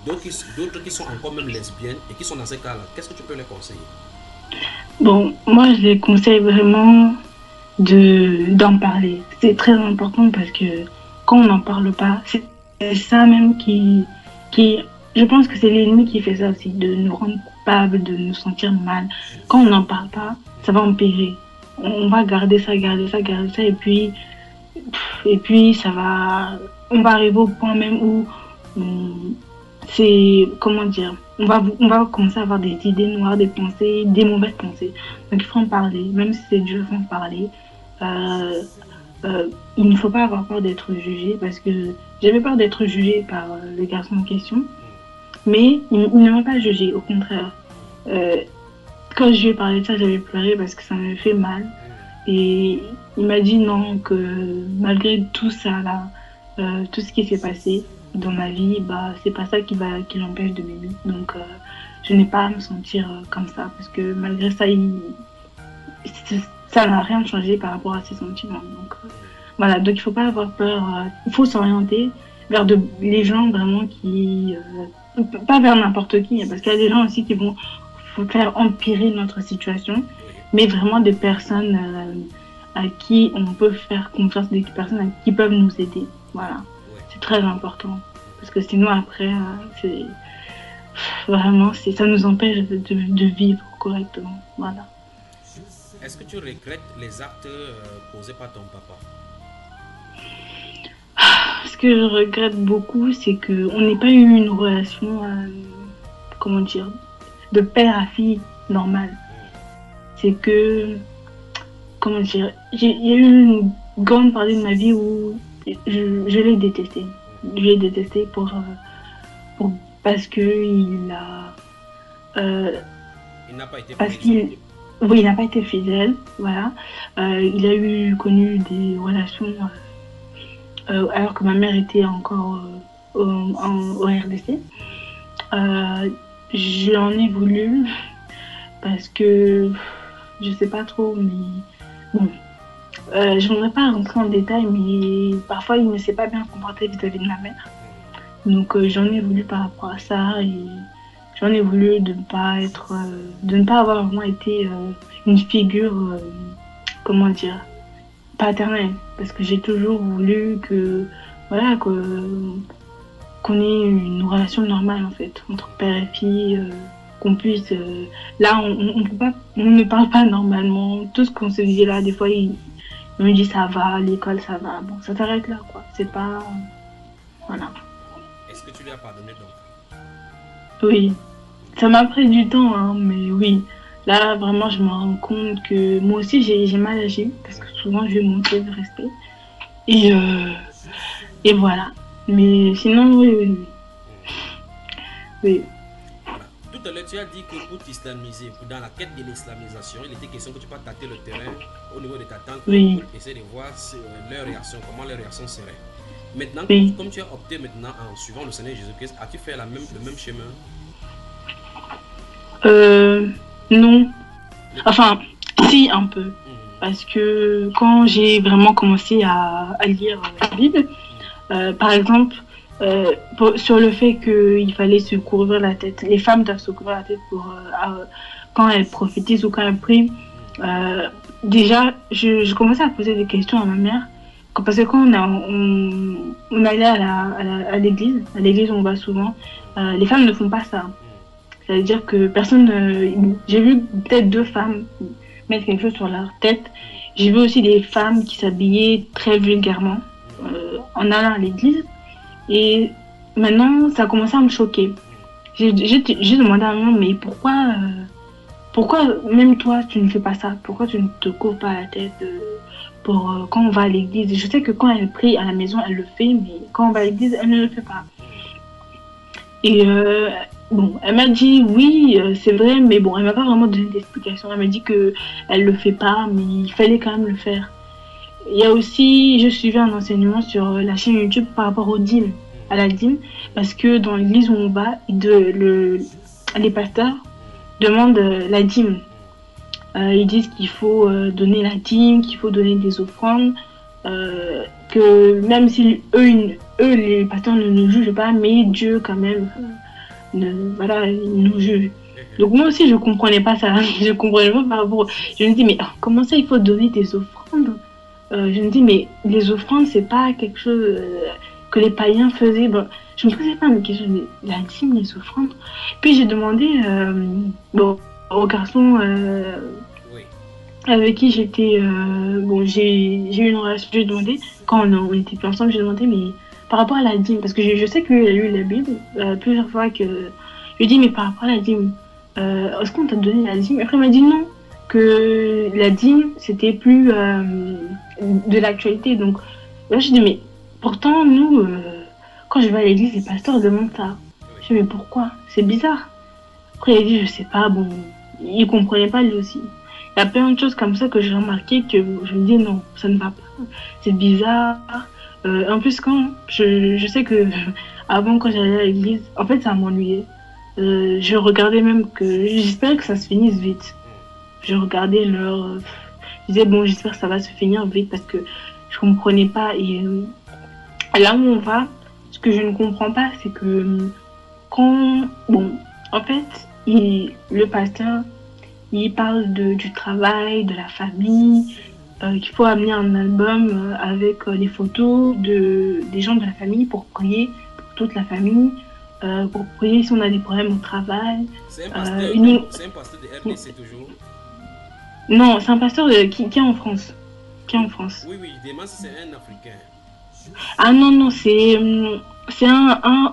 D'autres qui sont encore même lesbiennes et qui sont dans ces cas-là, qu'est-ce que tu peux les conseiller? Bon, moi, je les conseille vraiment d'en parler. C'est très important parce que quand on n'en parle pas, c'est ça même qui... Je pense que c'est l'ennemi qui fait ça aussi, de nous rendre coupables, de nous sentir mal. Quand on n'en parle pas, ça va empirer. On va garder ça, et puis on va arriver au point même où c'est, comment dire, on va commencer à avoir des idées noires, des pensées, des mauvaises pensées. Donc il faut en parler, même si c'est dur, il faut en parler. Il ne faut pas avoir peur d'être jugé, parce que j'avais peur d'être jugée par le garçon en question, mais il ne m'a pas jugée, au contraire. Quand je lui ai parlé de ça, j'avais pleuré parce que ça me fait mal. Et il m'a dit non, que malgré tout ça là, tout ce qui s'est passé dans ma vie, bah c'est pas ça qui l'empêche de m'aimer. Donc je n'ai pas à me sentir comme ça, parce que malgré ça, ça n'a rien changé par rapport à ses sentiments. Donc voilà, donc il faut pas avoir peur, il faut s'orienter vers les gens vraiment qui, pas vers n'importe qui, parce qu'il y a des gens aussi qui vont faire empirer notre situation, mais vraiment des personnes à qui on peut faire confiance, des personnes qui peuvent nous aider. Voilà, c'est très important, parce que sinon après, ça nous empêche de vivre correctement. Voilà. Est-ce que tu regrettes les actes posés par ton papa? Ce que je regrette beaucoup, c'est qu'on n'ait pas eu une relation, comment dire, de père à fille normale. C'est que, comment dire, il y a eu une grande partie de ma vie où je l'ai détesté. Je l'ai détesté parce que il n'a pas été fidèle. Oui, il n'a pas été fidèle, voilà. Il a connu des relations alors que ma mère était encore au RDC. J'en ai voulu parce que je sais pas trop, mais bon, Je ne voudrais pas rentrer en détail, mais parfois il ne s'est pas bien comporté vis-à-vis de ma mère. Donc j'en ai voulu par rapport à ça et j'en ai voulu de de ne pas avoir vraiment été une figure, comment dire, paternelle. Parce que j'ai toujours voulu que, voilà, qu'on ait une relation normale en fait, entre père et fille, qu'on puisse. Là, on peut pas, on ne parle pas normalement. Tout ce qu'on se dit là, des fois, il me dit ça va, l'école ça va. Bon, ça s'arrête là quoi. C'est pas. Voilà. Est-ce que tu lui as pardonné donc? Oui. Ça m'a pris du temps, hein, mais oui. Là, vraiment, je me rends compte que moi aussi, j'ai mal agi, parce que souvent, je vais manquer de respect. Et, euh, et voilà. Mais sinon, oui, oui, oui. Oui. Voilà. Tout à l'heure, tu as dit que pour t'islamiser, dans la quête de l'islamisation, il était question que tu peux tâter le terrain au niveau de ta tante Oui. pour essayer de voir leur réaction, comment leur réaction serait. Maintenant, Oui. comme tu as opté maintenant en suivant le Seigneur Jésus-Christ, as-tu fait le même chemin? Non. Enfin, si, un peu. Mhm. Parce que quand j'ai vraiment commencé à lire la Bible, par exemple, sur le fait qu'il fallait se couvrir la tête, les femmes doivent se couvrir la tête quand elles prophétisent ou quand elles prient. Déjà, je commençais à poser des questions à ma mère. Parce que quand on allait à l'église on va souvent, les femmes ne font pas ça. C'est-à-dire que personne. J'ai vu peut-être 2 femmes mettre quelque chose sur leur tête. J'ai vu aussi des femmes qui s'habillaient très vulgairement en allant à l'église. Et maintenant, ça a commencé à me choquer. J'ai demandé à maman, mais pourquoi même toi, tu ne fais pas ça? Pourquoi tu ne te couvres pas la tête quand on va à l'église? Je sais que quand elle prie à la maison, elle le fait, mais quand on va à l'église, elle ne le fait pas. Et bon, elle m'a dit oui, c'est vrai, mais bon, elle m'a pas vraiment donné d'explication. Elle m'a dit que elle le fait pas, mais il fallait quand même le faire. Il y a aussi, je suivais un enseignement sur la chaîne YouTube par rapport aux dîmes, à la dîme, parce que dans l'église où on va, les pasteurs demandent la dîme. Ils disent qu'il faut donner la dîme, qu'il faut donner des offrandes, que même si eux, les pasteurs ne nous jugent pas, mais Dieu quand même, voilà, il nous juge. Donc moi aussi je comprenais pas ça, je comprenais pas par rapport. Je me dis mais comment ça il faut donner des offrandes? Je me dis mais les offrandes c'est pas quelque chose que les païens faisaient. Bon, je me posais pas une question de la dîme, les offrandes. Puis j'ai demandé au garçon Oui. avec qui j'étais bon j'ai eu une relation. J'ai demandé quand on était plus ensemble, j'ai demandé mais par rapport à la dîme, parce que je sais qu'il a lu la Bible plusieurs fois, que je lui ai dit mais par rapport à la dîme, est-ce qu'on t'a donné la dîme? Après il m'a dit non, que la dîme c'était plus de l'actualité. Donc là je dis mais pourtant nous quand je vais à l'église les pasteurs demandent ça. Je dis mais pourquoi? C'est bizarre. Après il a dit je sais pas, bon il comprenait pas lui aussi. Il y a plein de choses comme ça que j'ai remarqué, que je me dis non, ça ne va pas, c'est bizarre. En plus, quand je sais que avant, quand j'allais à l'église, en fait, ça m'ennuyait. Je regardais même j'espérais que ça se finisse vite. Je regardais l'heure. Je disais bon, j'espère que ça va se finir vite parce que je comprenais pas. Et là où on va, ce que je ne comprends pas, c'est que bon, en fait, le pasteur, il parle du travail, de la famille. Qu'il faut amener un album avec les photos des gens de la famille pour prier pour toute la famille, pour prier si on a des problèmes au travail. C'est un pasteur de RDC toujours? Non, c'est un pasteur qui est en France. Qui est en France. Oui, oui, je demande si c'est un Africain. Ah non, c'est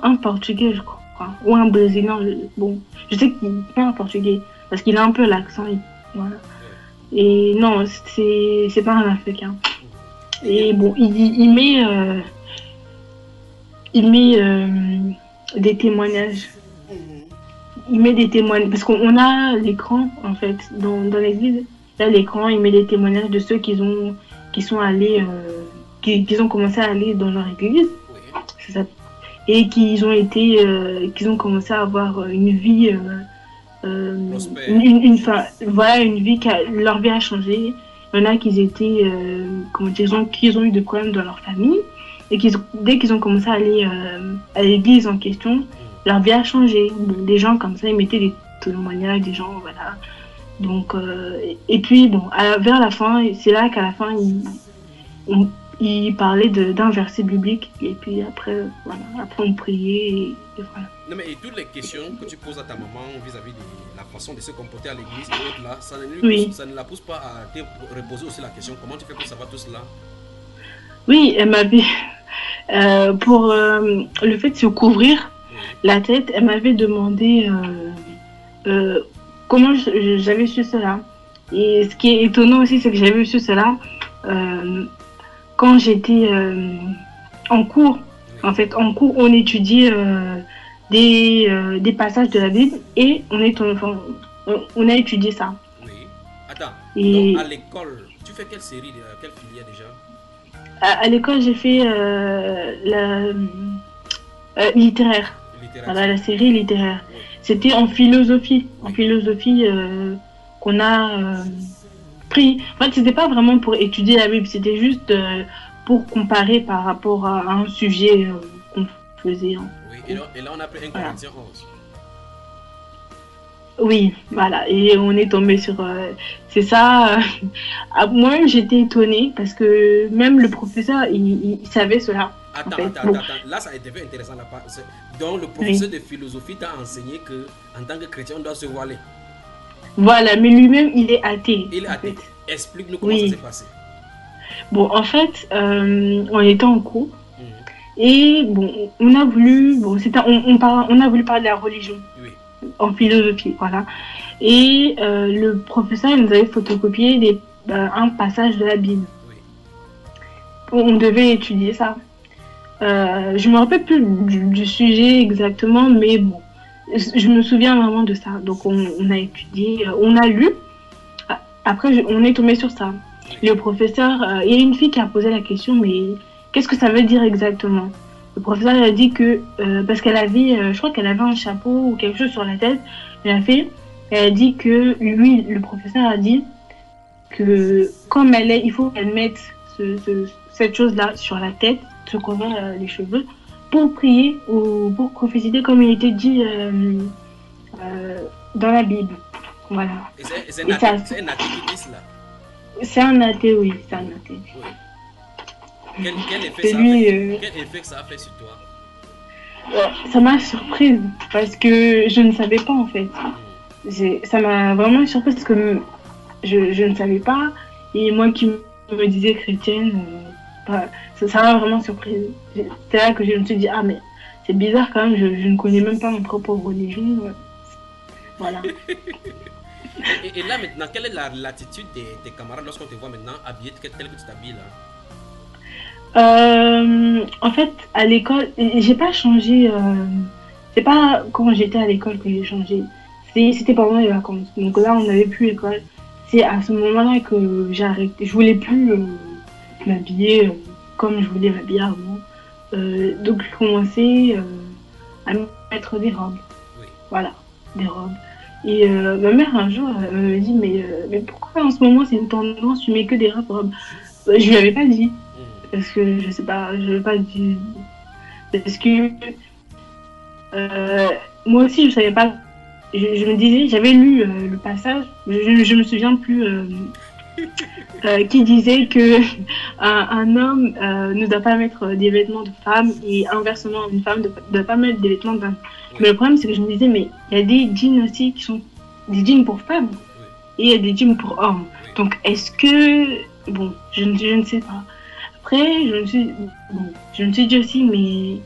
un Portugais, je crois. Ou un Brésilien. Bon, je sais qu'il est un Portugais, parce qu'il a un peu l'accent. Voilà. Et non, c'est pas un Africain. Et bon, il met des témoignages. Il met des témoignages. Parce qu'on a l'écran, en fait, dans l'église. Là, l'écran, il met des témoignages de ceux qui sont allés, qui ont commencé à aller dans leur église. C'est ça. Et qu'ils ont commencé à avoir une vie. Voilà, leur vie a changé. Il y en a qui étaient, comment dire, qui ont eu des problèmes dans leur famille. Et dès qu'ils ont commencé à aller à l'église en question, leur vie a changé. Bon, des gens comme ça, ils mettaient des témoignages, des gens, voilà. Donc, et puis, bon, vers la fin, c'est là qu'à la fin, il parlait d'un verset biblique. Et puis après, voilà, après on priait et voilà. Non, mais et toutes les questions que tu poses à ta maman vis-à-vis de la façon de se comporter à l'église et autres là, ça ne la pousse pas à te reposer aussi la question comment tu fais pour savoir tout cela? Oui, elle m'avait, pour le fait de se couvrir la tête, elle m'avait demandé comment j'avais su cela. Et ce qui est étonnant aussi, c'est que j'avais su cela quand j'étais en cours. En fait, en cours, on étudiait des passages de la Bible et on a étudié ça. Oui. Attends, et donc à l'école, tu fais quelle série, quelle filière déjà? À l'école, j'ai fait la littéraire. Voilà, la série littéraire. Oui. C'était en philosophie. Oui. En philosophie qu'on a pris. En fait, c'était pas vraiment pour étudier la Bible, c'était juste pour comparer par rapport à un sujet qu'on faisait. Oui, et là on a pris 1 Corinthiens 11. Oui, voilà, et on est tombé sur... c'est ça. Moi-même, j'étais étonnée parce que même le professeur, il savait cela. Attends, en fait. attends. Là, ça devient intéressant. Donc, le professeur de philosophie t'a enseigné que en tant que chrétien, on doit se voiler. Voilà, mais lui-même, il est athée. Il est athée. Explique-nous comment ça s'est passé. Bon, en fait, on était en cours. Et bon, on a voulu... Bon, on a voulu parler de la religion. Oui. En philosophie, voilà. Et le professeur il nous avait photocopié un passage de la Bible. Oui. On devait étudier ça. Je me rappelle plus du sujet exactement, mais bon, je me souviens vraiment de ça. Donc on a étudié, on a lu. Après, on est tombé sur ça. Le professeur, il y a une fille qui a posé la question, mais qu'est-ce que ça veut dire exactement? Le professeur a dit que, parce qu'elle avait, je crois qu'elle avait un chapeau ou quelque chose sur la tête, elle a dit que, lui, le professeur a dit que comme elle est, il faut qu'elle mette cette chose-là sur la tête, se couvrir les cheveux, pour prier ou pour prophétiser comme il était dit dans la Bible. Voilà. Et c'est un athée qui dit cela? C'est un athée, oui, c'est un athée. Oui. Quel effet ça a fait sur toi? Ça m'a surprise parce que je ne savais pas en fait. Ça m'a vraiment surprise parce que je ne savais pas. Et moi qui me disais chrétienne, ça m'a vraiment surprise. C'est là que je me suis dit, ah mais c'est bizarre quand même, je ne connais même pas mon propre religion. Voilà. Et là maintenant, quelle est l'attitude des camarades lorsqu'on te voit maintenant habillé tel que tu t'habilles là? En fait, à l'école, j'ai pas changé. C'est pas quand j'étais à l'école que j'ai changé. C'était pendant les vacances. Donc là, on n'avait plus l'école. C'est à ce moment-là que j'ai arrêté. Je voulais plus m'habiller comme je voulais m'habiller avant. Donc j'ai commencé à mettre des robes. Oui. Voilà, des robes. Et ma mère un jour elle me dit mais pourquoi en ce moment c'est une tendance, tu mets que des robes? Je lui avais pas dit. Parce que je sais pas, je vais pas dire. Parce que moi aussi je savais pas. Je me disais, j'avais lu le passage, je me souviens plus qui disait que un homme ne doit pas mettre des vêtements de femme et inversement une femme ne doit pas mettre des vêtements d'homme. Oui. Mais le problème c'est que je me disais mais il y a des jeans aussi qui sont des jeans pour femmes et il y a des jeans pour hommes. Donc est-ce que bon, je ne sais pas. Après, je me suis dit aussi, mais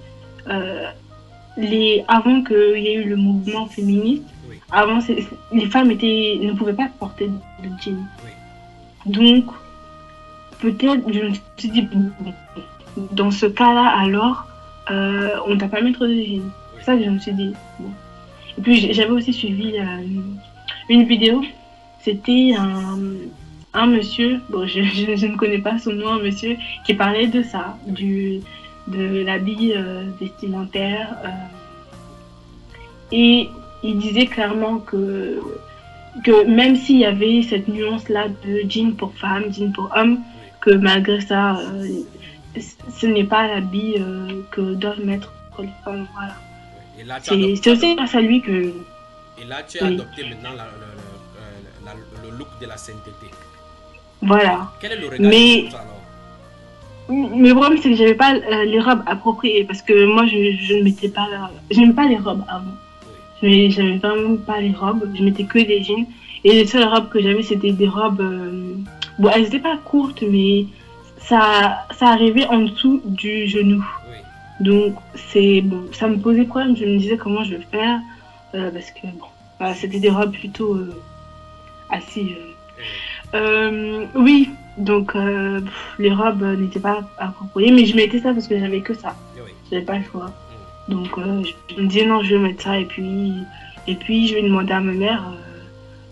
avant qu'il y ait eu le mouvement féministe, avant, les femmes ne pouvaient pas porter de jeans. Donc, peut-être, je me suis dit, dans ce cas-là, alors, on ne doit pas mettre de jeans. C'est ça que je me suis dit. Bon. Et puis, j'avais aussi suivi une vidéo. C'était un monsieur, bon, je ne connais pas son nom, un monsieur qui parlait de ça, de l'habit vestimentaire. Et il disait clairement que que même s'il y avait cette nuance-là de jean pour femme, jean pour homme, que malgré ça, ce n'est pas l'habit que doivent mettre les femmes. Voilà. Et là, C'est aussi grâce à lui que... Et là, tu as adopté maintenant le look de la sainteté. Voilà. Quel est le regard des autres alors? Mais le problème, c'est que j'avais pas les robes appropriées parce que moi, je ne mettais pas... Je n'aimais pas les robes avant. Oui. J'avais vraiment pas les robes. Je mettais que des jeans. Et les seules robes que j'avais, c'était des robes... Bon, elles n'étaient pas courtes, mais ça arrivait en dessous du genou. Oui. Donc, bon, ça me posait problème. Je me disais comment je vais faire. Parce que, bon, voilà, c'était des robes plutôt assez... oui, donc les robes n'étaient pas appropriées, mais je mettais ça parce que j'avais que ça. Oui. J'avais pas le choix. Donc je me disais non, je vais mettre ça et puis je vais demander à ma mère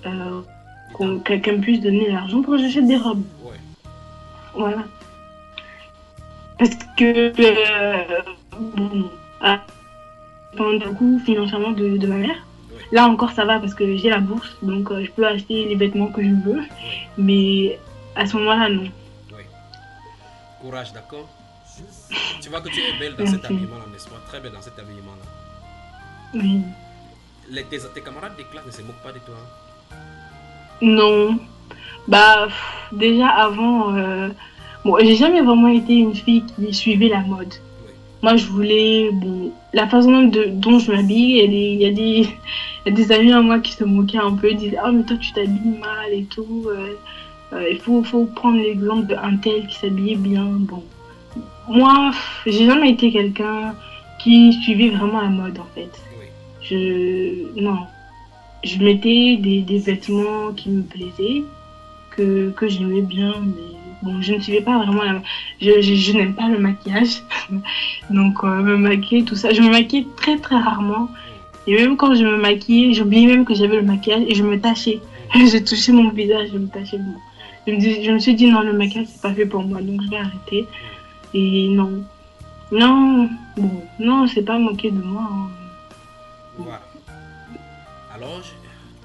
qu'elle me puisse donner l'argent pour que j'achète des robes. Ouais. Voilà. Parce que bon, dépend beaucoup financièrement de ma mère. Là encore ça va parce que j'ai la bourse, donc je peux acheter les vêtements que je veux, mais à ce moment-là non. Oui. Courage, d'accord. Tu vois que tu es belle dans cet habillement-là, n'est-ce pas? Très belle dans cet habillement-là. Oui. Tes camarades de classe ne se moquent pas de toi? Non. Bah déjà avant, bon, j'ai jamais vraiment été une fille qui suivait la mode. Moi, je voulais, bon, la façon dont je m'habille, il y a des amis à moi qui se moquaient un peu, ils disaient « Ah, mais toi, tu t'habilles mal et tout. Il faut prendre l'exemple d'un tel qui s'habillait bien. » Bon, moi, j'ai jamais été quelqu'un qui suivait vraiment la mode, en fait. Non. Je mettais des vêtements qui me plaisaient, que j'aimais bien, mais... Bon, je ne suivais pas vraiment je n'aime pas le maquillage. Donc, me maquiller, tout ça. Je me maquillais très, très rarement. Et même quand je me maquillais, j'oubliais même que j'avais le maquillage et je me tachais. Je touchais mon visage, je me tachais. Bon. Je me suis dit, non, le maquillage, c'est pas fait pour moi. Donc, je vais arrêter. Et non. Non, bon, non, c'est pas moqué de moi. Hein. Voilà. Alors,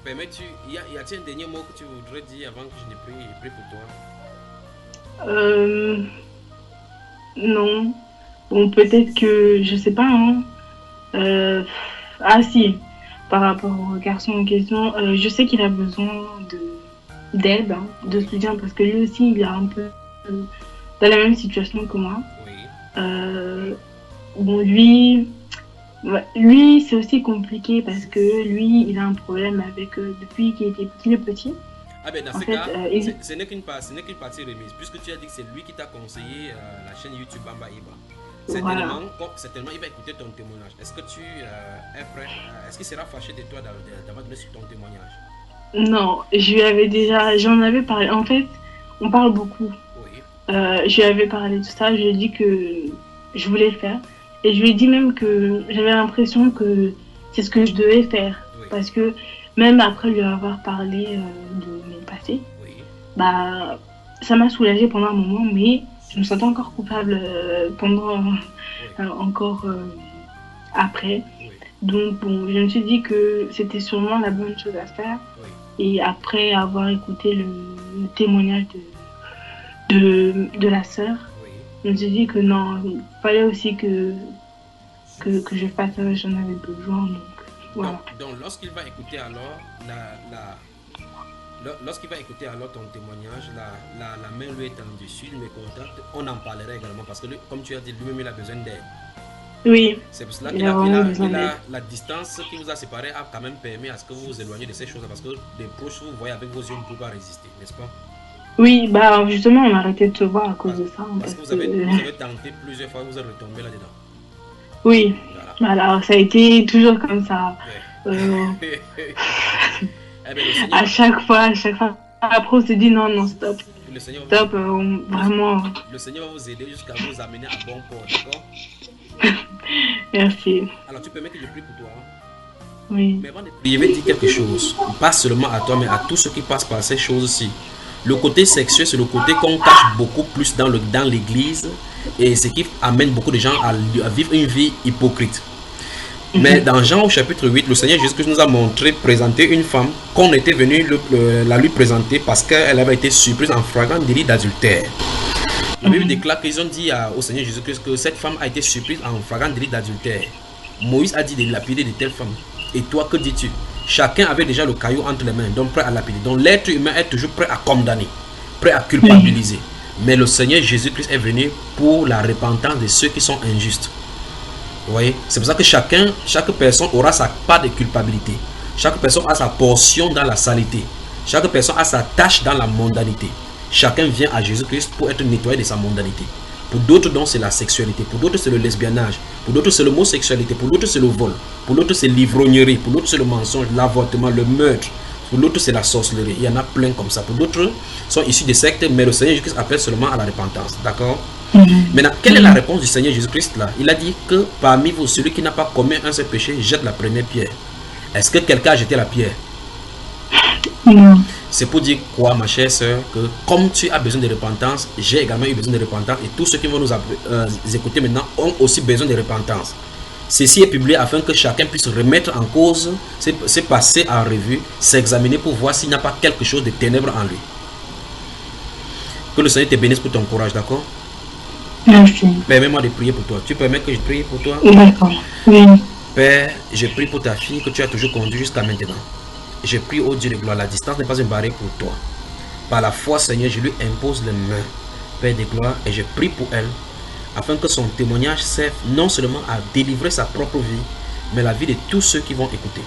permets-tu, y a-t-il un dernier mot que tu voudrais dire avant que je ne prie pour toi? Non. Bon, peut-être que, je sais pas, hein. Ah si, par rapport au garçon en question, je sais qu'il a besoin d'aide, hein, de soutien, parce que lui aussi, il est un peu dans la même situation que moi. Oui. Bon, lui, c'est aussi compliqué parce que lui, il a un problème avec, depuis qu'il est petit. Ah ben dans ce cas, ce n'est qu'une partie remise. Puisque tu as dit que c'est lui qui t'a conseillé la chaîne YouTube Bamba Iba. Certainement, il va écouter ton témoignage. Est-ce que tu es prêt? Est-ce qu'il sera fâché de toi d'avoir donné sur ton témoignage? Non, j'en avais parlé. En fait, on parle beaucoup. Oui. Je lui avais parlé de ça. Je lui ai dit que je voulais le faire. Et je lui ai dit même que j'avais l'impression que c'est ce que je devais faire. Oui. Parce que même après lui avoir parlé de mon passé, oui. Bah, ça m'a soulagée pendant un moment, mais je me sentais encore coupable encore après. Oui. Donc bon, je me suis dit que c'était sûrement la bonne chose à faire. Oui. Et après avoir écouté le témoignage de la sœur, oui. Je me suis dit que non, il fallait aussi que je fasse ça, j'en avais besoin. Donc, voilà. Donc lorsqu'il va écouter alors lorsqu'il va écouter alors ton témoignage, la main lui est en dessus, il me contacte, on en parlera également parce que lui, comme tu as dit, lui-même il a besoin d'aide. Oui. C'est pour cela qu'il la distance qui vous a séparés a quand même permis à ce que vous vous éloigniez de ces choses parce que des proches vous voyez avec vos yeux, vous ne pouvez pas résister, n'est-ce pas? Oui, bah justement on a arrêté de se voir à cause de ça. Parce que vous avez tenté plusieurs fois, vous êtes retombé là-dedans. Oui, voilà. Alors ça a été toujours comme ça. Ouais. À chaque fois. Après, on se dit non, stop. Stop, vraiment. Le Seigneur va vous aider jusqu'à vous amener à bon port, d'accord? Merci. Alors, tu permets que je prie pour toi? Oui. Mais avant de prier, je vais dire quelque chose. Pas seulement à toi, mais à tous ceux qui passent par ces choses-ci. Le côté sexuel, c'est le côté qu'on cache beaucoup plus dans l'église et ce qui amène beaucoup de gens à vivre une vie hypocrite. Mais dans Jean au chapitre 8, le Seigneur Jésus-Christ nous a montré, présenté une femme qu'on était venu la lui présenter parce qu'elle avait été surprise en flagrant délit d'adultère. La Bible déclare qu'ils ont dit au Seigneur Jésus-Christ que cette femme a été surprise en flagrant délit d'adultère. Moïse a dit de lapider de telle femme. Et toi, que dis-tu? Chacun avait déjà le caillou entre les mains, donc prêt à lapider. Donc l'être humain est toujours prêt à condamner, prêt à culpabiliser. Mais le Seigneur Jésus-Christ est venu pour la repentance de ceux qui sont injustes. Vous voyez, c'est pour ça que chaque personne aura sa part de culpabilité. Chaque personne a sa portion dans la saleté. Chaque personne a sa tâche dans la mondanité. Chacun vient à Jésus-Christ pour être nettoyé de sa mondanité. Pour d'autres, donc, c'est la sexualité. Pour d'autres, c'est le lesbianage. Pour d'autres, c'est l'homosexualité. Pour d'autres, c'est le vol. Pour d'autres, c'est l'ivrognerie. Pour d'autres, c'est le mensonge, l'avortement, le meurtre. Pour d'autres, c'est la sorcellerie. Il y en a plein comme ça. Pour d'autres, sont issus des sectes, mais le Seigneur Jésus-Christ appelle seulement à la repentance. D'accord? Maintenant, quelle est la réponse du Seigneur Jésus-Christ là? Il a dit que parmi vous, celui qui n'a pas commis un seul péché, jette la première pierre. Est-ce que quelqu'un a jeté la pierre? Non. C'est pour dire quoi, ma chère soeur? Que comme tu as besoin de repentance, j'ai également eu besoin de repentance. Et tous ceux qui vont nous écouter maintenant ont aussi besoin de repentance. Ceci est publié afin que chacun puisse remettre en cause, se passer en revue, s'examiner pour voir s'il n'y a pas quelque chose de ténèbres en lui. Que le Seigneur te bénisse pour ton courage, d'accord? Merci. Permets-moi de prier pour toi. Tu permets que je prie pour toi? D'accord. Oui. Père, je prie pour ta fille que tu as toujours conduite jusqu'à maintenant. Je prie au Dieu de gloire. La distance n'est pas une barrière pour toi. Par la foi, Seigneur, je lui impose les mains, Père de gloire, et je prie pour elle, afin que son témoignage serve non seulement à délivrer sa propre vie, mais la vie de tous ceux qui vont écouter.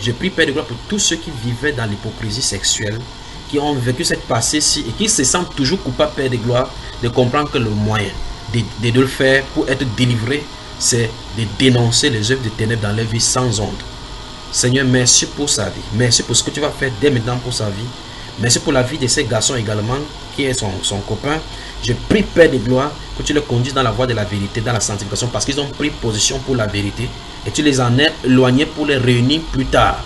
Je prie, Père de gloire, pour tous ceux qui vivaient dans l'hypocrisie sexuelle, qui ont vécu cette passée-ci et qui se sentent toujours coupables, Père de gloire, de comprendre que le moyen de le faire pour être délivré, c'est de dénoncer les œuvres de ténèbres dans leur vie sans honte. Seigneur, merci pour sa vie. Merci pour ce que tu vas faire dès maintenant pour sa vie. Merci pour la vie de ces garçons également, qui est son copain. Je prie, Père de gloire, que tu les conduises dans la voie de la vérité, dans la sanctification, parce qu'ils ont pris position pour la vérité et tu les en es éloignés pour les réunir plus tard.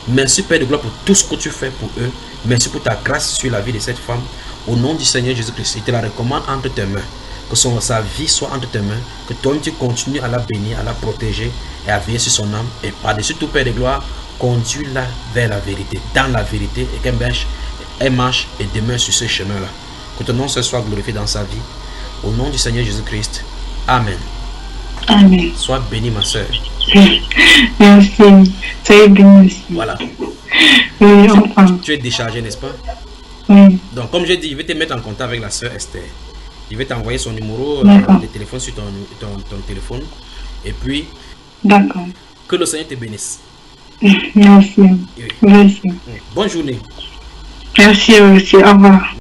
Merci, Père de gloire, pour tout ce que tu fais pour eux. Merci pour ta grâce sur la vie de cette femme. Au nom du Seigneur Jésus-Christ, je te la recommande entre tes mains. Que sa vie soit entre tes mains. Que toi-même tu continues à la bénir, à la protéger et à veiller sur son âme. Et par-dessus tout, Père de gloire, conduis-la vers la vérité, dans la vérité, et qu'elle marche et demeure sur ce chemin-là. Que ton nom soit glorifié dans sa vie. Au nom du Seigneur Jésus-Christ. Amen. Amen. Sois béni, ma soeur. Merci. Soyez béni aussi. Voilà. Oui, enfin. Tu es déchargé, n'est-ce pas? Oui. Donc, comme j'ai dit, je vais te mettre en contact avec la soeur Esther. Je vais t'envoyer son numéro de téléphone sur ton téléphone. Et puis, d'accord. Que le Seigneur te bénisse. Merci. Oui. Merci. Bonne journée. Merci aussi. Au revoir.